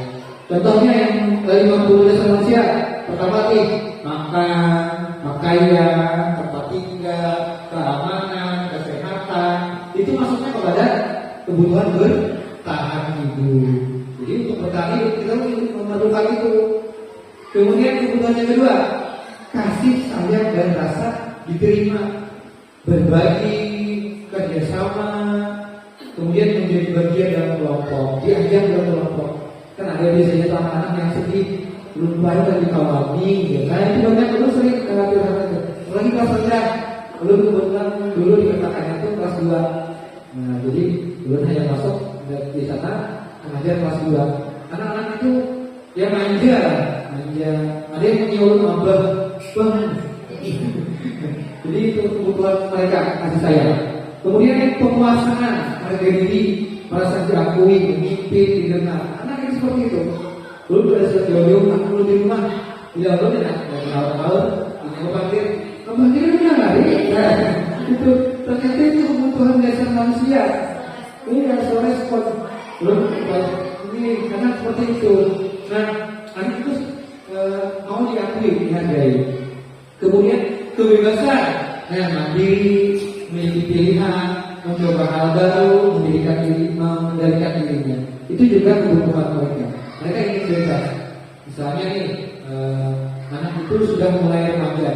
Contohnya yang 50 dasar manusia, pertama nih makan, pakaian, tempat tinggal, keamanan, kesehatan, itu masuknya kepada kebutuhan bertahan hidup. Jadi untuk bertahan hidup kita memerlukan itu. Kemudian kebutuhan yang kedua, kasih kasih sayang dan rasa diterima, berbagi, kerjasama, kemudian menjadi bagian dalam kelompok, diajak dalam kelompok. Kan ada biasanya anak-anak yang sedih, belum baik lagi kawani, gitu. Nah itu banyak dulu sering kekhawatiran itu. Lagi kelas rendah, belum kebetulan dulu dikatakannya itu kelas 2. Nah jadi belum hanya masuk di sana mengajar kelas 2. Anak-anak itu yang manja, ada yang menyuruh abah, bang. Jadi itu kebutuhan mereka kasih sayang. Kemudian yang penguasaan, harga diri, merasa diakui, memimpin, didengar. Anak yang seperti itu. Dulu pada saat jauh-jauh, aku dulu di rumah, tidak tahu tidak tahu, ini kebantir itu lari. Itu ternyata itu kebutuhan dasar manusia. Ini harus respon. Belum ini karena seperti itu. Nah, anak itu mau diakui, dihargai. Kemudian kebebasan, mandiri, memiliki pilihan, mencoba hal baru, mengendalikan dirinya. Itu juga kebutuhan mereka. Mereka ingin bebas. Misalnya nih, anak itu sudah mulai remaja.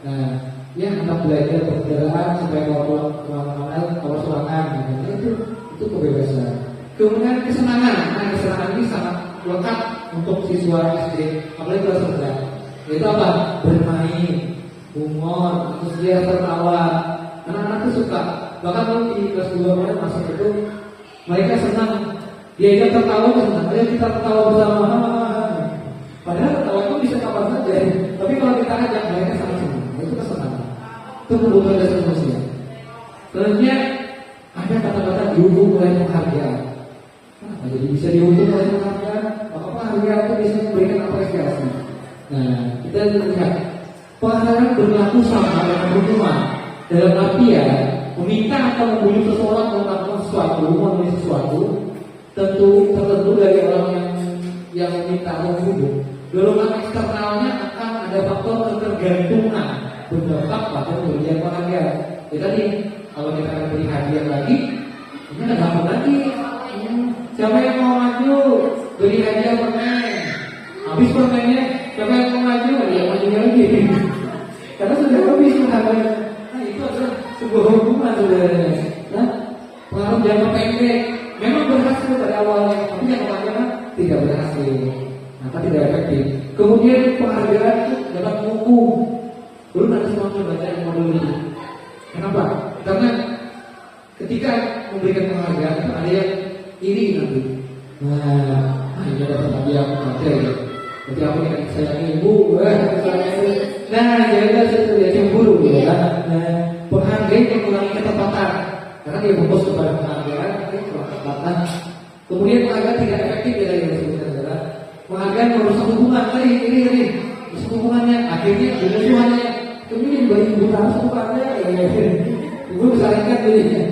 Nah, ya anak belajar perjalanan sampai kalau suarakan, itu kebebasan. Kemudian kesenangan. Nah, kesenangan ini sangat lengkap untuk siswa SD, apalagi kelas rendah. Yaitu apa? Bermain, humor, terus dia tertawa. Anak-anak itu suka. Bahkan kalau di kelas 2 mereka masuk itu, mereka senang. Dia tertawa, senang. Ayo kita tertawa bersama. Padahal tertawa itu bisa kapan saja. Tapi kalau kita ajak, mereka sangat senang. Itu kesenangan. Itu kebutuhan dasar manusia. Selanjutnya ada kata-kata dihukum oleh penghargaan. Nah, jadi bisa dihukum oleh penghargaan. Maka penghargaan itu bisa memberikan apresiasi. Nah, kita lihat penghargaan berlaku sama dengan hukuman. Dalam artian meminta atau membujuk seseorang melakukan sesuatu, memenuhi sesuatu, tertentu dari orang yang meminta atau membujuk. Dorongan eksternalnya akan ada faktor ketergantungan berdampak pada pemberian penghargaan. Ya tadi kalau kita akan beri hadiah lagi, ini ada apa lagi? Siapa yang mau maju beri hadiah permen? Habis permennya, siapa yang mau maju? Dia majunya lagi. Karena sudah habis penghargaan. Itu adalah sebuah hubungan sebenarnya. Nah, pengaruh jangka pendek memang berhasil pada awalnya, tapi jangka panjang tidak berhasil, maka tidak efektif. Kemudian penghargaan itu dapat mengukur. Belum ada semuanya baca yang modul ini. Kenapa? Karena ketika memberikan penghargaan itu ada yang iri nanti. Nah, ini ada hadiah aku baca ya. Jadi aku yang sayangi ibu, nah jaga situ dia cemburu ya kan. Nah, penghargaan yang mengurangi ketepatan karena dia fokus kepada penghargaan, tapi ketepatan. Kemudian penghargaan tidak efektif ya yang disebutkan adalah penghargaan merusak hubungan tadi rusak hubungannya, akhirnya bermusuhannya. Kemudian bagi ibu tahu sukaannya, ibu bisa lihat dirinya.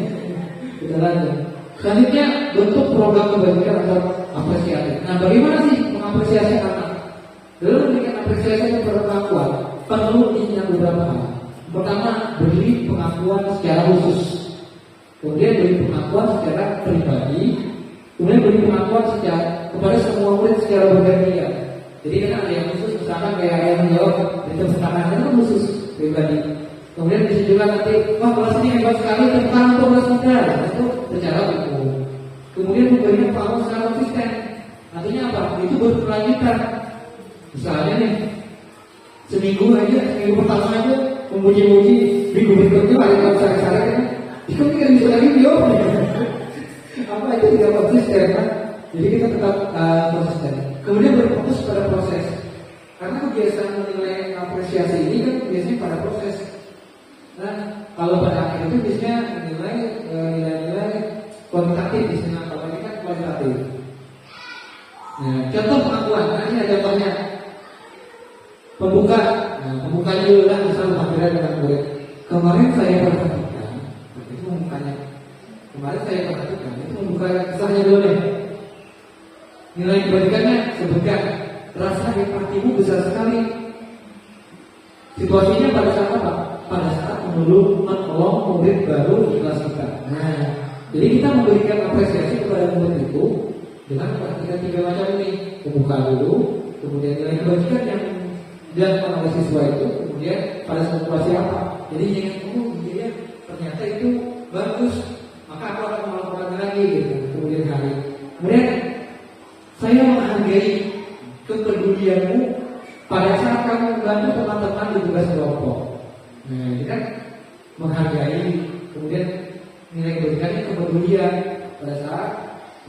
Kita lanjut. Selanjutnya bentuk program kebajikan atau apresiasi. Nah, bagaimana sih mengapresiasi anak? Dalam memberikan apresiasi kepada pengakuan perlu diingat beberapa hal. Pertama, beri pengakuan secara khusus. Kemudian beri pengakuan secara pribadi. Kemudian beri pengakuan kepada semua murid secara bergantian. Jadi kan ada yang khusus, misalkan kayak yang menjawab dari tangan itu khusus pribadi. Kemudian bisa juga nanti, wah kelas ini hebat sekali tentang kelas kita, itu secara umum. Kemudian memberikan pengakuan secara konsisten. Artinya apa? Itu berkelanjutan. Misalnya nih, seminggu pertama aja memuji-muji, minggu berikutnya ada yang sehari-hari kan, itu kan bisa lagi video. Apa itu tidak konsisten kan? Jadi kita tetap konsisten. Kemudian berfokus pada proses. Karena kebiasaan menilai apresiasi ini kan biasanya pada proses. Nah, kalau pada akhir itu biasanya menilai nilai-nilai kuantitatif, biasanya kalau ini kan kualitatif. Nah, contoh pengakuan, nah ini ada contohnya. Pembuka, pembukanya dulu lah, misal pembukaan dengan murid. Kemarin saya perhatikan, itu pembukanya. Kemarin saya perhatikan, itu membuka kisahnya dulu deh. Nilai kebalikannya sebutkan, rasa empatimu besar sekali. Situasinya pada saat apa? Pada saat menolong murid baru di kelas kita. Nah, jadi kita memberikan apresiasi kepada murid itu dengan perhatikan 3 macam ini. Pembuka dulu, kemudian nilai kebajikan yang dan para siswa itu kemudian pada situasi apa? Jadi yang dia ternyata itu bagus, maka aku akan melakukan lagi gitu. Kemudian hari, kemudian saya menghargai kepedulianmu pada saat kamu membantu teman-teman di tugas kelompok. Nah, ini kan menghargai, kemudian nilai kebaikan kepedulian pada saat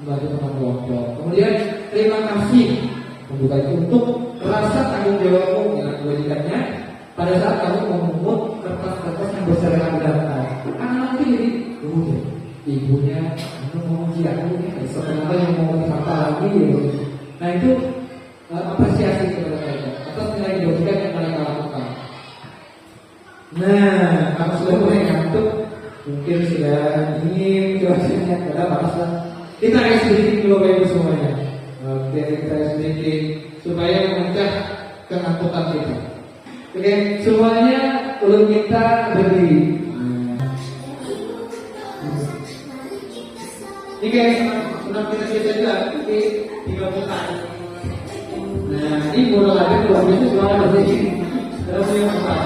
membantu teman kelompok. Kemudian terima kasih membuka untuk rasa tanggung jawabmu dengan kewajibannya pada saat kamu memungut kertas-kertas yang berserakan daftar. Anak itu jadi ibunya mau uji aku nih, sebenarnya yang mau apa lagi gitu. Nah itu apresiasi kepada mereka atas nilai kebaikan yang mereka lakukan. Nah, kalau sudah mulai ngantuk, mungkin sudah ingin cuacanya pada panas. Kita akan sedikit dulu Bapak semuanya. Oke, kita sedikit supaya memecah kengantukan kita. Oke, semuanya ulun kita berdiri. Ini kayak senang kita juga, tapi 3 putar. Nah, ini bola lagi kalau itu suara berdiri. Terus yang keempat.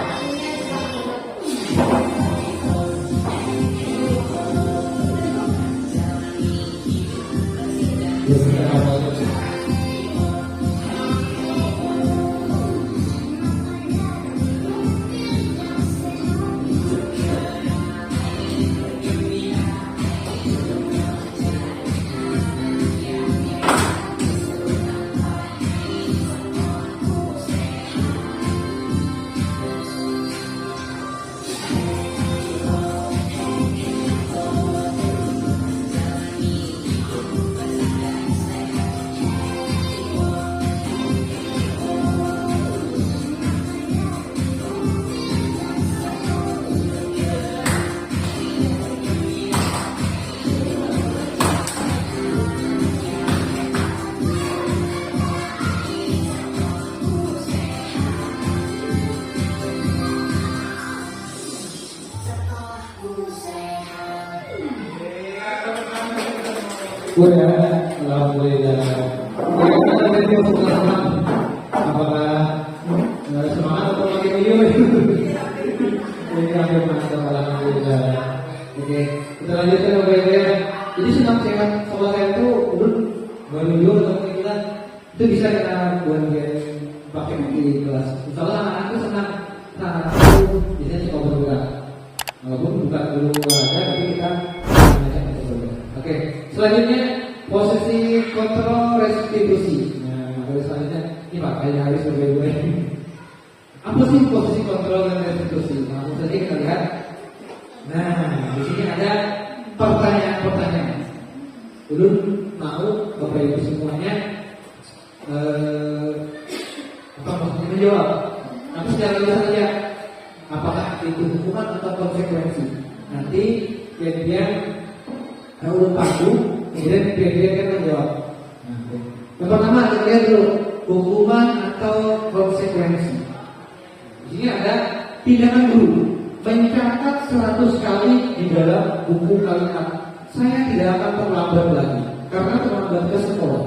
Alhamdulillah. Apakah semangat atau makin liur? Ini hampir masuk. Alhamdulillah. Oke, kita lanjutkan Bapak Ibu ya. Jadi senam sehat soal saya itu baru dulu atau kita itu bisa kita buat dia pakai di kelas. Misalnya anak-anak itu senang, itu biasanya suka bergerak. Walaupun bukan dulu olahraga, tapi kita mengajak untuk bergerak. Oke, selanjutnya posisi kontrol restitusi. Nah, materi selanjutnya ini Pak, kayaknya harus berbeda. Apa sih posisi kontrol dan restitusi? Langsung saja kita lihat. Nah, di sini ada pertanyaan-pertanyaan. Ulun mau Bapak Ibu semuanya apa maksudnya menjawab? Tapi secara luas saja. Apakah itu hukuman atau konsekuensi? Nanti kemudian ulun paku, kemudian dia kan menjawab. Yang pertama kita lihat dulu hukuman atau konsekuensi. Di sini ada tindakan guru mencatat 100 kali di dalam buku kalimat. Saya tidak akan terlambat lagi karena terlambat ke sekolah.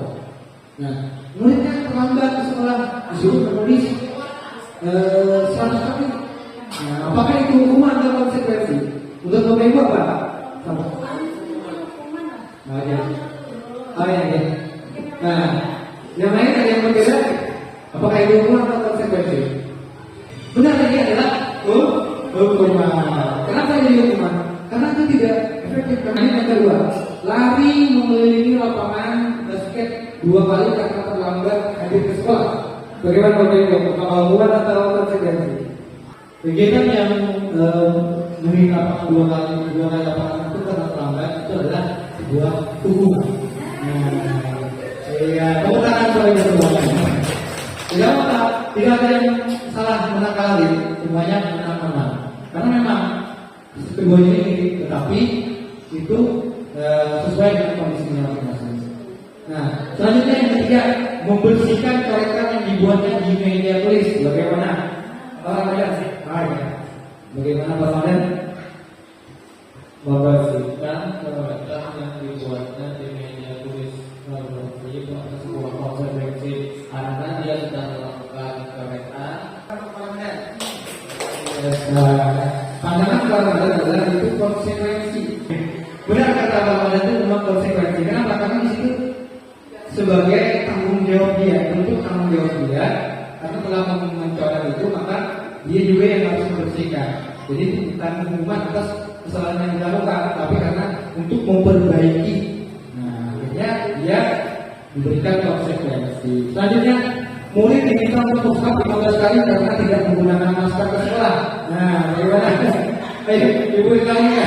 Nah, muridnya terlambat ke sekolah disuruh menulis 100 kali. Nah, apakah itu hukuman atau konsekuensi? Untuk Bapak Ibu apa? Sama. Ya. Nah, yang lain ada yang berbeda. Apakah itu hukuman atau konsekuensi? Benar, ini adalah hukuman. Kenapa ini hukuman? Karena itu tidak efektif. Yang kedua, lari mengelilingi lapangan basket 2 kali karena terlambat hadir ke sekolah. Bagaimana Bapak Ibu? Apakah hukuman atau konsekuensi? Kegiatan yang mengelilingi lapangan 2 kali lapangan itu karena terlambat itu adalah sebuah hukuman. Iya, kamu akan coba semuanya. Tidak ada yang salah menakali, semuanya menang-menang. Karena memang keduanya ini, tetapi itu sesuai dengan kondisinya masing-masing. Nah, selanjutnya yang ketiga, membersihkan coretan yang dibuatnya di media tulis. Bagaimana? Bagaimana Pak Madan?
Membersihkan coretan yang dibuatnya di media tulis. Itu sebuah konsekuensi karena dia sudah melakukan coretan
Pandangan kalau adalah itu konsekuensi. Benar kata Bang Madan itu memang konsekuensi. Kenapa? Karena di situ sebagai tanggung jawab dia, untuk tanggung jawab dia, karena telah mencoret itu maka dia juga yang harus membersihkan. Jadi bukan hukuman atas kesalahan yang dilakukan, tapi karena untuk memperbaiki. Nah, akhirnya dia diberikan konsekuensi. Selanjutnya, murid diminta untuk push up 15 kali karena tidak menggunakan masker ke sekolah. Nah, bagaimana? Ayo, ibu kali ya.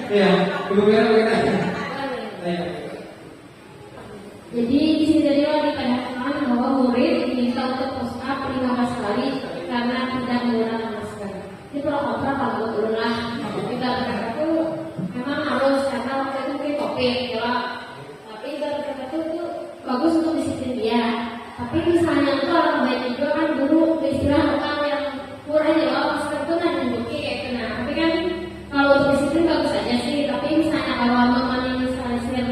Iya, ibu bagaimana? Ayo.
Jadi di sini tadi dikatakan bahwa murid diminta untuk push up 15 kali karena tidak menggunakan masker. Ini pro-kontra kalau berulang. Kita berkata itu memang harus karena waktu itu mungkin COVID, ya. Tapi kita berkata itu bagus untuk disiplin dia. Tapi misalnya itu orang baik juga kan dulu istilah orang yang kurang ya masker itu kan dibuki kayak kena. Tapi kan kalau untuk disiplin bagus aja sih. Tapi misalnya kalau meminimalisir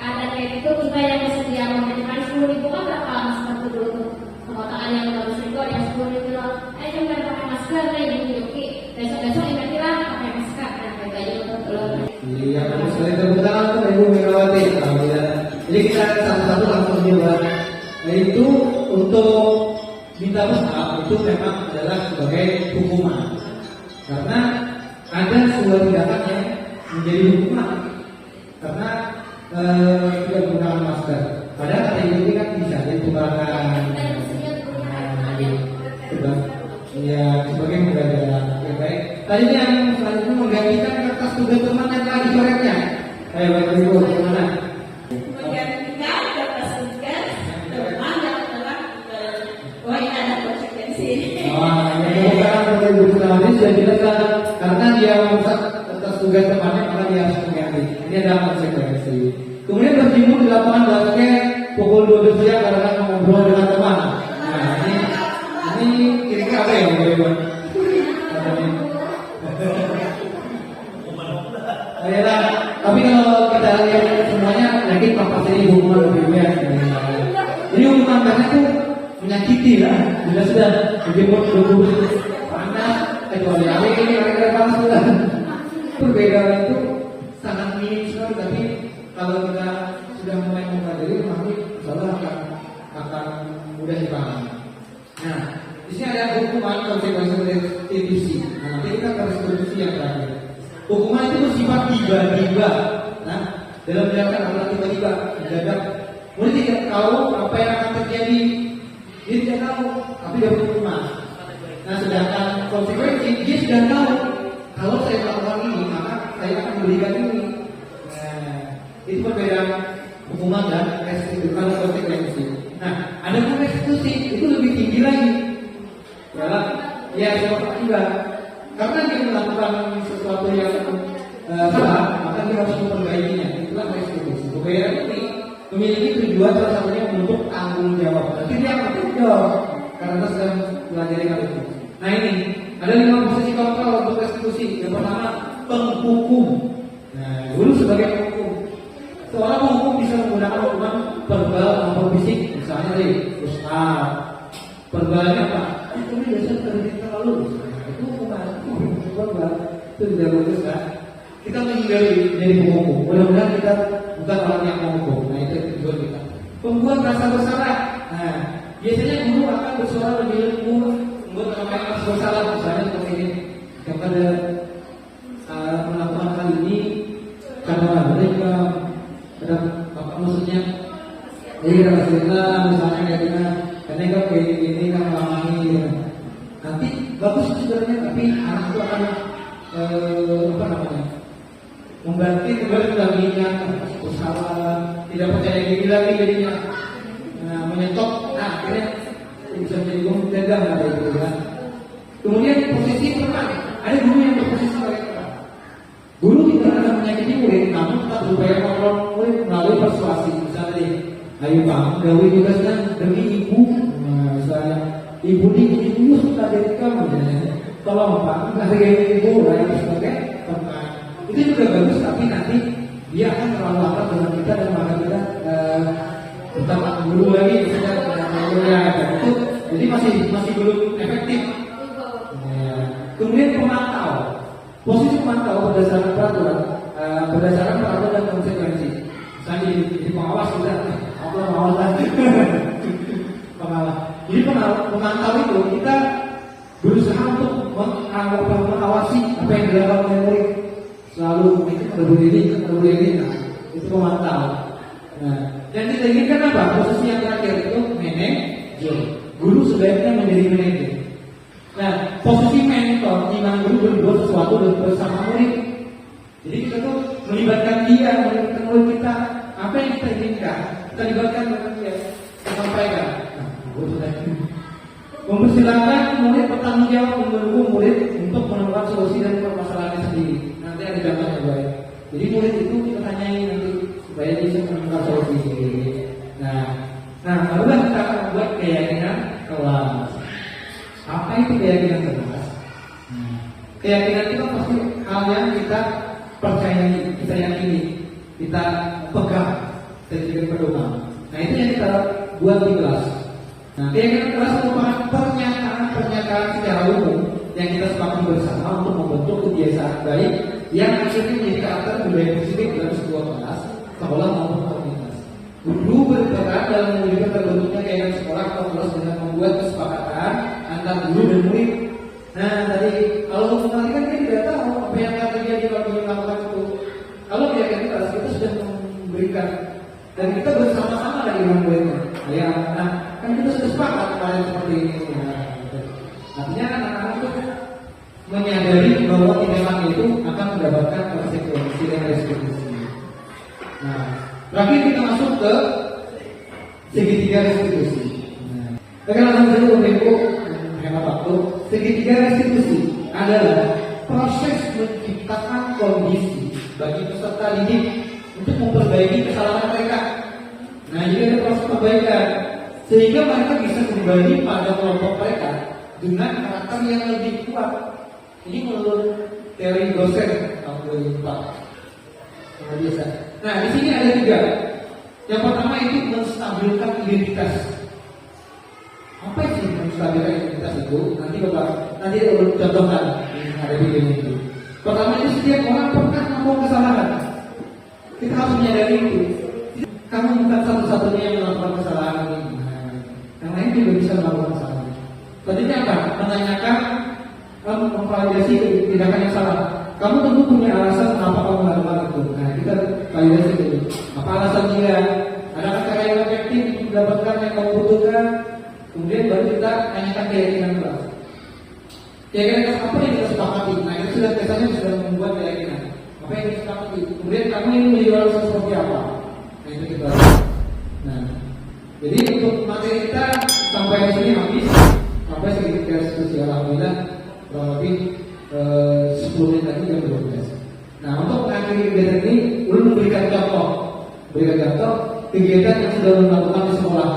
ada kayak gitu, kita yang bersedia memberikan 10.000 kan berapa masker itu dulu tuh. Kekotaan yang bagus itu ada 10.000 loh. Jangan pakai masker nih dibuki. Besok-besok ingat pakai masker dan pakai baju untuk telur.
Iya, sekali tepuk tangan untuk Ibu Megawati. Alhamdulillah. Jadi kita satu-satu langsung coba. Yaitu untuk minta maaf itu memang adalah sebagai hukuman. Karena ada sebuah tindakan yang menjadi hukuman. Karena tidak menggunakan masker. Padahal kata ibu ini kan bisa ditukarkan. Ya, sebagai pembelajaran. Ya, baik. Tadi yang selanjutnya menggantikan kertas tugas teman yang telah dicoretnya. Ayo, baik ibu, bagaimana?
Menggantikan kertas tugas teman yang telah oh ini ada konsekuensi.
Wah, ini bukan oleh ibu Sulawesi sudah jelas karena dia merusak kertas tugas temannya maka dia harus mengganti. Ini adalah konsekuensi. Kemudian berjemur di lapangan basket pukul 12 siang karena ngobrol dengan teman. Nah, ini kira-kira apa ya ibu? Ayolah, tapi kalau kita lihat semuanya yakin papa ini hukuman lebih banyak. Jadi hukuman karena itu menyakiti lah. Bila sudah dijemur dulu panas, kecuali ini kira-kira panas sudah. Perbedaan itu sangat minim sekali, tapi kalau kita sudah mulai mempelajari pasti insyaallah akan mudah dipahami. Nah, di sini ada hukuman konsekuensi restitusi. Nah, nanti kita ke restitusi yang terakhir. Hukuman itu bersifat tiba-tiba. Nah, dalam tindakan adalah tiba-tiba, mendadak. Murid tidak tahu apa yang akan terjadi. Dia tidak tahu, tapi dapat hukuman. Nah, sedangkan konsekuensi dia sudah tahu. Kalau saya melakukan ini, maka saya akan memberikan ini. Nah, itu perbedaan hukuman dan restitusi kalau konsekuensi. Nah, ada pun restitusi itu lebih tinggi lagi. Ya, seperti juga. Karena dia melakukan sesuatu yang salah, maka dia harus memperbaikinya. Itulah restitusi. Pembayaran ini memiliki tujuan salah satunya untuk tanggung jawab. Nanti dia akan tanggung jawab karena kita sedang pelajari hal itu. Nah, ini ada 5 posisi kontrol untuk restitusi. Yang pertama, penghukum. Nah, dulu sebagai penghukum, seorang penghukum bisa menggunakan hukuman verbal maupun fisik. Misalnya tadi, ustaz, verbalnya apa? Itu biasa terlalu. Itu hukuman verbal. Itu tidak bagus kan? Kita menghindari menjadi penghukum. Mudah-mudahan kita bukan orang yang menghukum. Nah, itu tujuan kita. Pembuat rasa bersalah. Nah, biasanya guru akan bersuara lebih lembut, membuat orang yang merasa bersalah. Misalnya seperti ini, kepada melakukan hal ini karena mereka ada apa maksudnya? Jadi Rasulullah misalnya kayak karena kau kayak gini kan mengalami. Nanti bagus sebenarnya, tapi anak itu akan apa namanya? Membantu kembali mendampinginya, usaha tidak percaya diri lagi jadinya, menyetok. Nah, akhirnya bisa menjadi guru dagang ada itu kan. Kemudian posisi peran, ada guru yang berposisi sebagai peran. Guru tidak akan menyakiti murid, namun tetap berupaya mengontrol murid melalui persuasi. Misalnya nih, ayo Pak, gawe juga sedang demi ibu. Misalnya, ibu ini suka dari kamu, tolong Pak, hargai ibu, lain sebagai peran. Itu juga bagus, tapi nanti dia akan terlalu akrab dengan kita dan maka kita pertama dulu lagi misalnya ya, itu jadi masih belum efektif. Kemudian pemantau, posisi pemantau berdasarkan peraturan, dan konsekuensi. Misalnya di pengawas juga, aku pengawas lagi. Pengawas. Jadi pemantau itu kita berusaha untuk mengawasi apa yang dilakukan oleh murid. Selalu itu kedua ini, itu pemantau. Nah, yang kita inginkan apa? Posisi yang terakhir itu manajer. Guru sebaiknya menjadi manajer. Nah, posisi mentor di mana guru berbuat sesuatu bersama murid. Jadi kita tuh melibatkan dia, melibatkan murid kita, apa yang kita inginkan, kita libatkan dengan dia, kita sampaikan. Nah, mempersilahkan murid bertanggung jawab mendukung murid untuk menemukan solusi dari permasalahannya sendiri. Nanti ada contohnya baik. Jadi murid itu kita tanyai nanti supaya dia bisa menemukan solusi sendiri. Nah, barulah kita akan membuat keyakinan kelas. Apa itu keyakinan kelas? Keyakinan itu pasti hal yang kita percayai, kita yakini, kita pegang dan juga pedoman. Nah, itu yang kita buat di kelas. Nah, keyakinan kelas merupakan pernyataan secara umum yang kita sepakati bersama untuk membentuk kebiasaan baik yang akhirnya menjadi karakter budaya positif dalam sebuah kelas, sekolah maupun komunitas. Guru berperan dalam mewujudkan terbentuknya keyakinan sekolah atau kelas dengan membuat kesepakatan antar guru dan murid. Nah, tadi kalau memperhatikan kita tidak tahu apa yang akan terjadi kalau dia melakukan itu. Kalau keyakinan kelas kita sudah memberikan dan kita bersama-sama dari muridnya. Nah, kan kita sudah sepakat kemarin seperti ini. Artinya anak-anak itu menyadari bahwa tindakan itu akan mendapatkan konsekuensi dan resiko. Nah, terakhir kita masuk ke segitiga restitusi. Langsung saja Ibu, hemat waktu. Segitiga restitusi adalah proses menciptakan kondisi bagi peserta didik untuk memperbaiki kesalahan mereka. Nah, jadi ada proses perbaikan sehingga mereka bisa kembali pada kelompok mereka dengan karakter yang lebih kuat. Ini menurut teori dosen tahun 2004. Sangat biasa. Nah, di sini ada 3. Yang pertama itu menstabilkan identitas. Apa sih menstabilkan identitas itu? Nanti ada contohkan ada video itu. Pertama itu setiap orang pernah melakukan kesalahan. Kita harus menyadari itu. Kamu bukan satu-satunya yang melakukan kesalahan ini. Yang lain juga bisa melakukan kesalahan. Selanjutnya apa? Menanyakan, memvalidasi tindakan yang salah. Kamu tentu punya alasan kenapa kamu melakukan itu. Nah, kita validasi dulu. Apa alasan dia? Adakah cara yang efektif untuk mendapatkan yang kamu butuhkan? Kemudian baru kita tanyakan keyakinan kelas. Keyakinan kelas apa yang kita sepakati? Nah, itu sudah biasanya sudah membuat keyakinan. Apa yang kita sepakati? Kemudian kamu ingin menjual seperti apa? Nah, itu kita. Nah, jadi untuk materi kita sampai di sini habis. Sampai sekitar restitusi, alhamdulillah kurang lebih 10 menit lagi jam 12. Nah, untuk mengakhiri kegiatan ini belum memberikan contoh kegiatan yang sudah dilakukan di sekolah,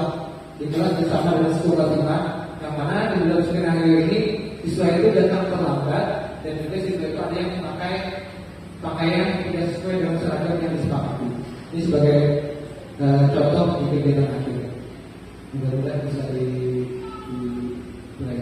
di kelas bersama dengan sekolah kita, yang mana di dalam skenario ini siswa itu datang terlambat dan juga siswa itu ada yang memakai pakaian tidak sesuai dengan seragam yang disepakati. Ini sebagai contoh di kegiatan akhir. Mudah-mudahan bisa dimulai.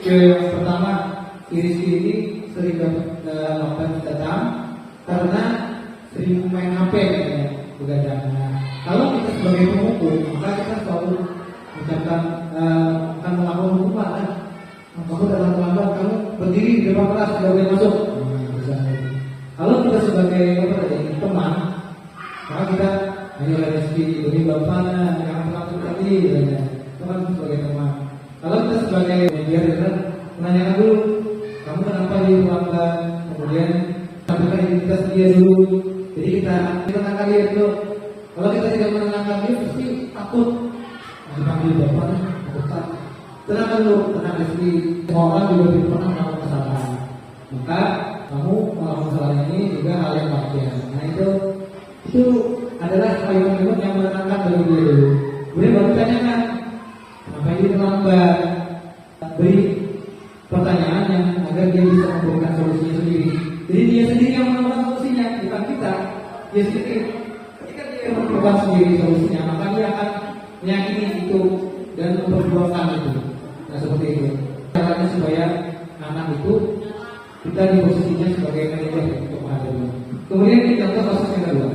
Yang pertama, Rizky ini sering melakukan datang karena sering main HP ya, begadang. Nah, kalau kita sebagai pemukul, maka kita selalu mengucapkan akan melakukan hukuman kan. Kamu datang terlambat, kamu berdiri di depan kelas tidak boleh masuk. Kalau kita sebagai teman, maka kita hanya Rizky ini bapaknya yang langsung tadi, itu kan sebagai teman. Kalau kita sebagai media, kita menanyakan dulu, kamu kenapa diulangkan, kemudian sampaikan identitas dia dulu. Jadi kita menenangkan dia dulu. Kalau kita tidak menenangkan dia, pasti takut. Dipanggil bapaknya, takut. Tenangkan dulu, tenang Rizky. Semua orang juga tidak pernah melakukan kesalahan. Maka kamu melakukan kesalahan ini juga hal yang wajar. Nah itu adalah kalimat yang menenangkan bagi dia dulu. Kemudian baru tanyakan, kenapa ini terlambat? Beri pertanyaan yang agar dia bisa memberikan solusinya sendiri. Jadi dia sendiri yang menemukan solusinya, bukan kita. Dia sendiri. Ketika dia menemukan sendiri solusinya, maka dia akan meyakini itu dan memperjuangkan itu. Nah seperti itu. Caranya supaya anak itu kita di posisinya sebagai manajer untuk menghadapi. Kemudian kita contoh kasus yang kedua.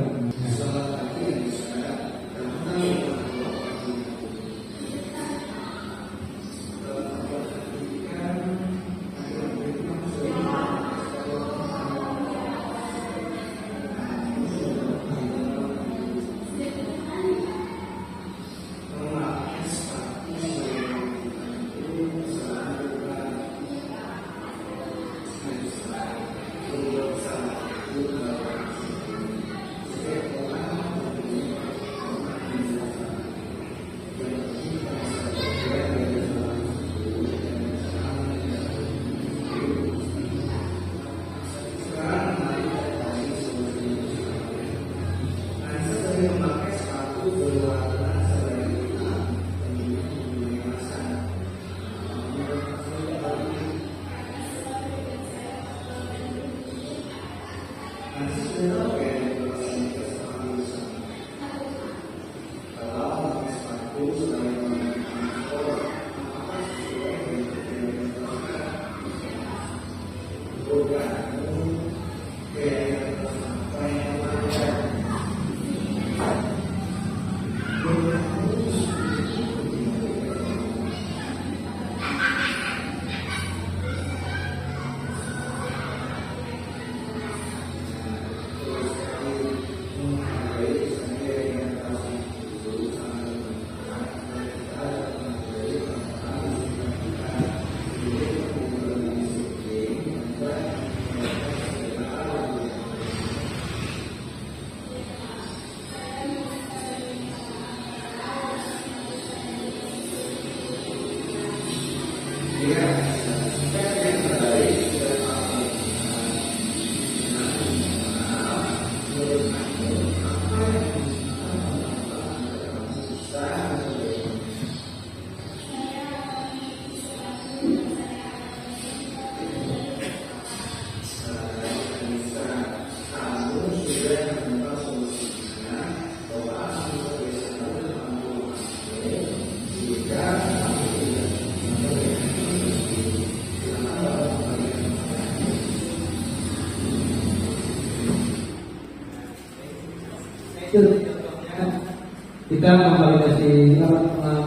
Kita memvalidasi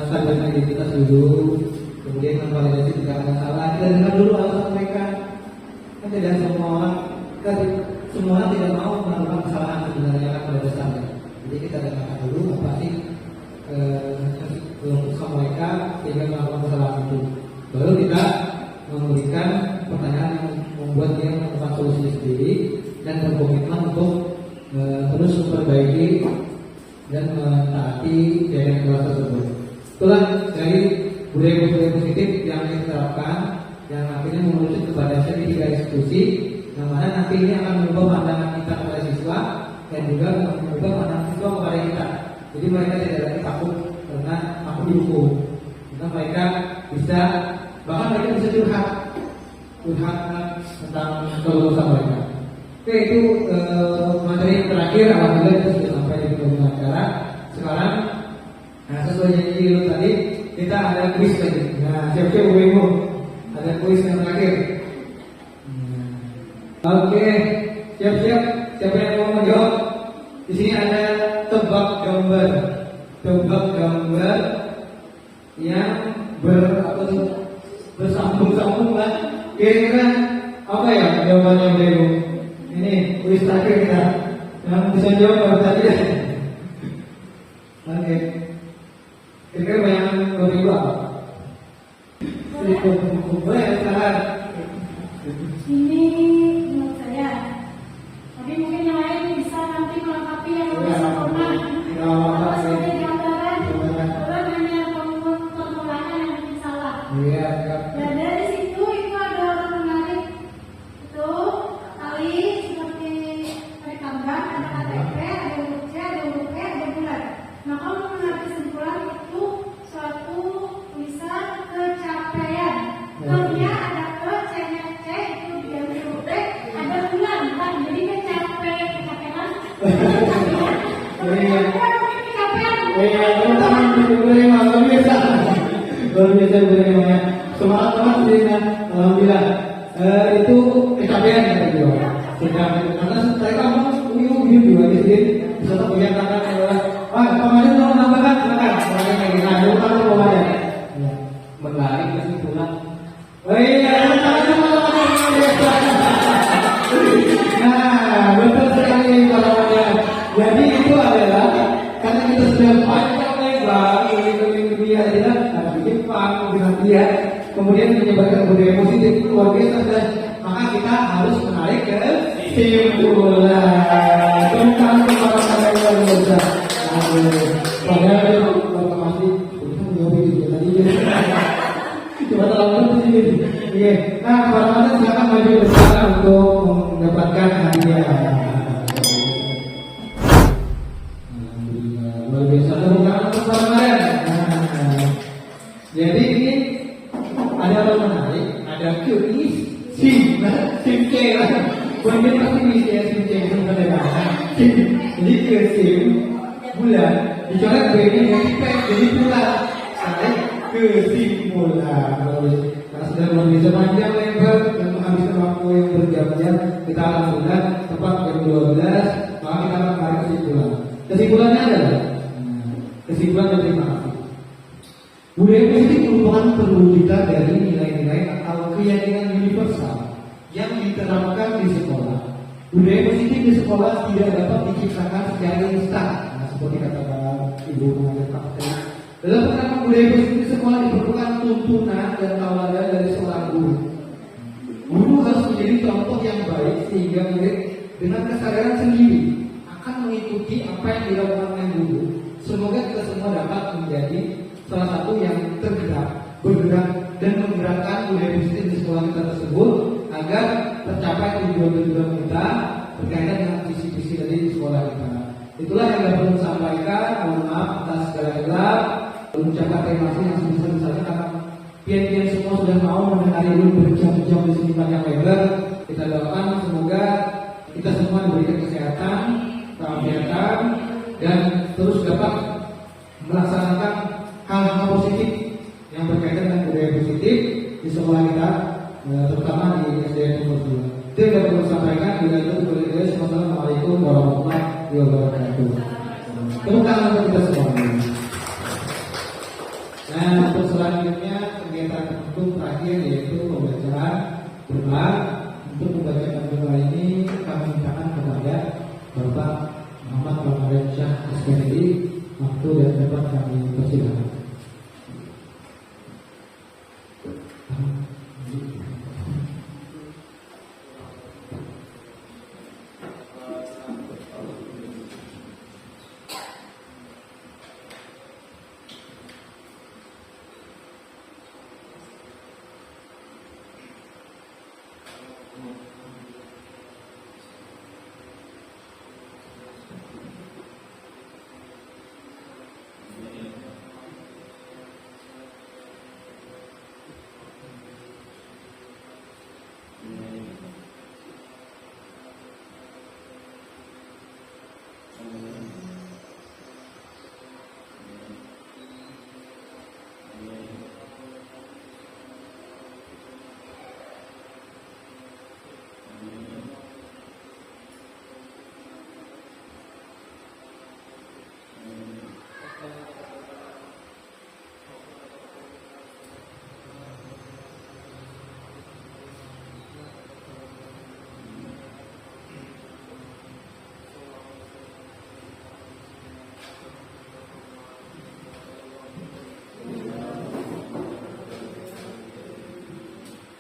standar identitas dulu, kemudian memvalidasi jika ada salah. Kita dengar dulu alasan mereka. Kan tidak semua orang tidak mau melakukan kesalahan sebenarnya kan pada dasarnya. Jadi kita dengarkan dulu apa sih keluhan mereka sehingga melakukan kesalahan itu. Baru kita memberikan pertanyaan yang membuat dia melakukan solusi sendiri dan berkomitmen untuk terus memperbaiki dan mentaati jalan kelas tersebut. Itulah dari budaya-budaya positif yang kita terapkan yang akhirnya menuju kepada tiga institusi yang mana nanti ini akan mengubah pandangan kita kepada siswa dan juga mengubah pandangan siswa kepada kita. Jadi mereka tidak lagi takut karena aku dihukum. Karena mereka bisa, bahkan mereka bisa curhat tentang kelulusan mereka. Oke, itu materi yang terakhir. Alhamdulillah itu sudah sampai di penghujung acara. Sekarang, sesuai janji dulu tadi, kita ada kuis lagi. Nah, siap-siap Bu Ibu. Ada kuis yang terakhir. Oke, siap-siap. Siapa yang mau menjawab? Di sini ada tebak gambar. Tebak gambar yang bersambung-sambung lah. Kira-kira apa ya jawabannya Ibu? Ini kuis terakhir kita. Yang bisa jawab baru tadi ya. Oke. Kira-kira bayangan berdua. Boleh salah.
Ini menurut saya. Tapi mungkin yang lain bisa nanti melengkapi yang lebih sempurna. Kalau sebagai gambaran, orang hanya penggunaan yang mungkin salah.
Iya.
Dan dari situ itu ada orang menarik. Itu tali seperti tarik tambang, ada KTP, ada huruf C, ada huruf E, ada bulan. Nah, kalau menarik kesimpulan itu suatu tulisan pencapaian. Ke-nya ada ke, C-nya C, itu diambil huruf E, ada bulan. Kan? Jadi pencapaian.
Luar biasa ya. Semangat banget sih, alhamdulillah. Itu pencapaian yang kedua. Karena saya kamu uyuh juga di sini. Bisa tak punya tangan adalah, kemarin mau nambahkan, silakan. Kemarin kayak gini, ada apa kemarin?
Menarik kesimpulan.
Oh iya, nah, betul sekali kalau jadi itu adalah karena kita sudah panjang lebar keliling dunia adalah bikin Jepang, dia kemudian menyebarkan budaya positif luar biasa dan maka kita harus menarik ke kesimpulan. Tentang kepada saya luar biasa. Padahal bapak masih menjawab itu tadi. Cuma terlalu di sini. Oke, nah para silakan maju bersama untuk mendapatkan hadiah. Alhamdulillah, luar biasa. Tepuk tangan untuk para kemarin. Jadi ini ada apa menarik? Ada kuis SIM C lah. Kemudian pasti bisa ya SIM C itu bukan jadi ke SIM bulan dicoret B-nya jadi bulan. Sampai kesimpulan. Karena sudah luar biasa panjang lebar dan menghabiskan waktu yang berjam-jam, kita alhamdulillah tepat jam 12, maka kita akan tarik kesimpulan. Kesimpulannya adalah kesimpulan yang terima kasih. Budaya positif merupakan perwujudan dari nilai-nilai atau keyakinan universal yang diterapkan di sekolah. Budaya positif di sekolah tidak dapat diciptakan secara instan, seperti kata Ibu mengajar Pak. Dalam penerapan budaya positif di sekolah diperlukan tuntunan dan tawaran dari seorang guru. Guru harus menjadi contoh yang baik sehingga murid dengan kesadaran sendiri akan mengikuti apa yang dilakukan oleh guru. Semoga kita semua dapat menjadi salah satu yang bergerak dan menggerakkan budaya positif di sekolah kita tersebut agar tercapai tujuan-tujuan kita berkaitan dengan visi-visi dari sekolah kita. Itulah yang dapat saya sampaikan. Mohon maaf atas segala gelap. Mengucapkan terima kasih yang sebesar-besarnya karena pian-pian semua sudah mau mendengar ini berjam-jam di sini panjang lebar. Kita doakan semoga kita semua diberikan kesehatan, keafiatan, dan terus dapat melaksanakan hal-hal positif yang berkaitan dengan budaya positif di sekolah kita, terutama di SDN nomor 2. Itu yang dapat saya sampaikan. Bila itu boleh, Assalamualaikum warahmatullahi wabarakatuh. Tepuk tangan untuk kita semua. Nah, untuk selanjutnya kegiatan untuk terakhir yaitu pembacaan doa. Untuk membacakan doa ini kami mintakan kepada Bapak Muhammad Ramadan Syah SPDI. Waktu dan dapat kami persilakan.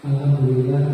Alhamdulillah